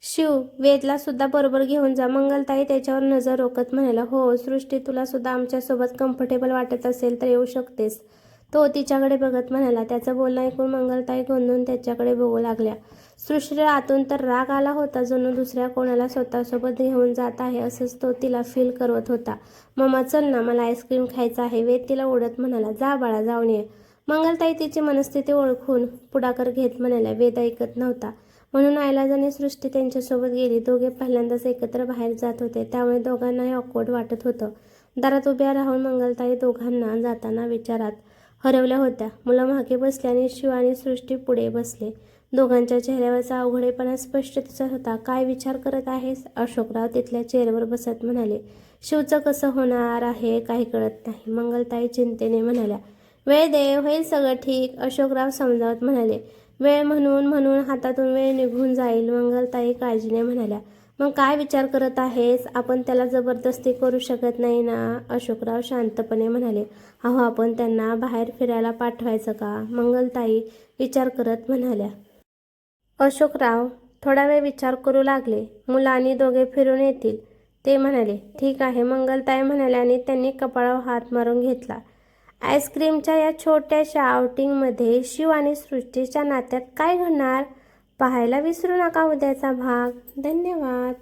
शिव, वेदला सुद्धा बरोबर घेऊन जा, मंगलताई त्याच्यावर नजर रोखत म्हणाला. हो सृष्टी, तुला सुद्धा आमच्यासोबत कम्फर्टेबल वाटत असेल तर येऊ शकतेस, तो तिच्याकडे बघत म्हणाला. त्याचं बोलणं ऐकून मंगलताई गोंधळून त्याच्याकडे बघू लागल्या. सृष्टीला आतून तर राग आला होता, जणू दुसऱ्या कोणाला स्वतःसोबत घेऊन जात आहे असंच तो तिला फील करत होता. मम्मा चल ना, मला आईस्क्रीम खायचं आहे, वेद तिला ओढत म्हणाला. जा बाळा, जाऊन ये, मंगलताई तिची मनस्थिती ओळखून पुढाकार घेत म्हणाल्या. वेद ऐकत नव्हता म्हणून नाईलाजाने सृष्टी त्यांच्यासोबत गेली. दोघे पहिल्यांदाच एकत्र बाहेर जात होते, त्यामुळे दोघांनाही ऑकवर्ड वाटत होतं. दारात उभ्या राहून मंगलताई दोघांना जाताना विचारात हरवल्या होत्या. मुलं मागे बसले आणि शिव आणि सृष्टी पुढे बसले. दोघांच्या चेहऱ्यावरचा अवघडेपणा स्पष्ट दिसत होता. काय विचार करत आहेस, अशोकराव तिथल्या चेअरवर बसत म्हणाले. शिवचं कसं होणार आहे काही कळत नाही, मंगलताई चिंतेने म्हणाल्या. वेळ दे, होईल सगळं ठीक, अशोकराव समजावत म्हणाले. वेळ म्हणून म्हणून हातातून वेळ निघून जाईल, मंगलताई काळजीने म्हणाल्या. मग काय विचार करत आहेस, आपण त्याला जबरदस्ती करू शकत नाही ना, अशोकराव शांतपणे म्हणाले. अहो, आपण त्यांना बाहेर फिरायला पाठवायचं का, मंगलताई विचार करत म्हणाल्या. अशोकराव थोडा वेळ विचार करू लागले. मुलं आणि दोघे फिरून येतील, ते म्हणाले. ठीक आहे, मंगलताई म्हणाल्या आणि त्यांनी कपाळावर हात मारून घेतला. आईस्क्रीमच्या या छोट्याशा आउटिंगमध्ये शिव आणि सृष्टीच्या नात्यात काय घडणार पाहायला विसरू नका उद्याचा भाग. धन्यवाद.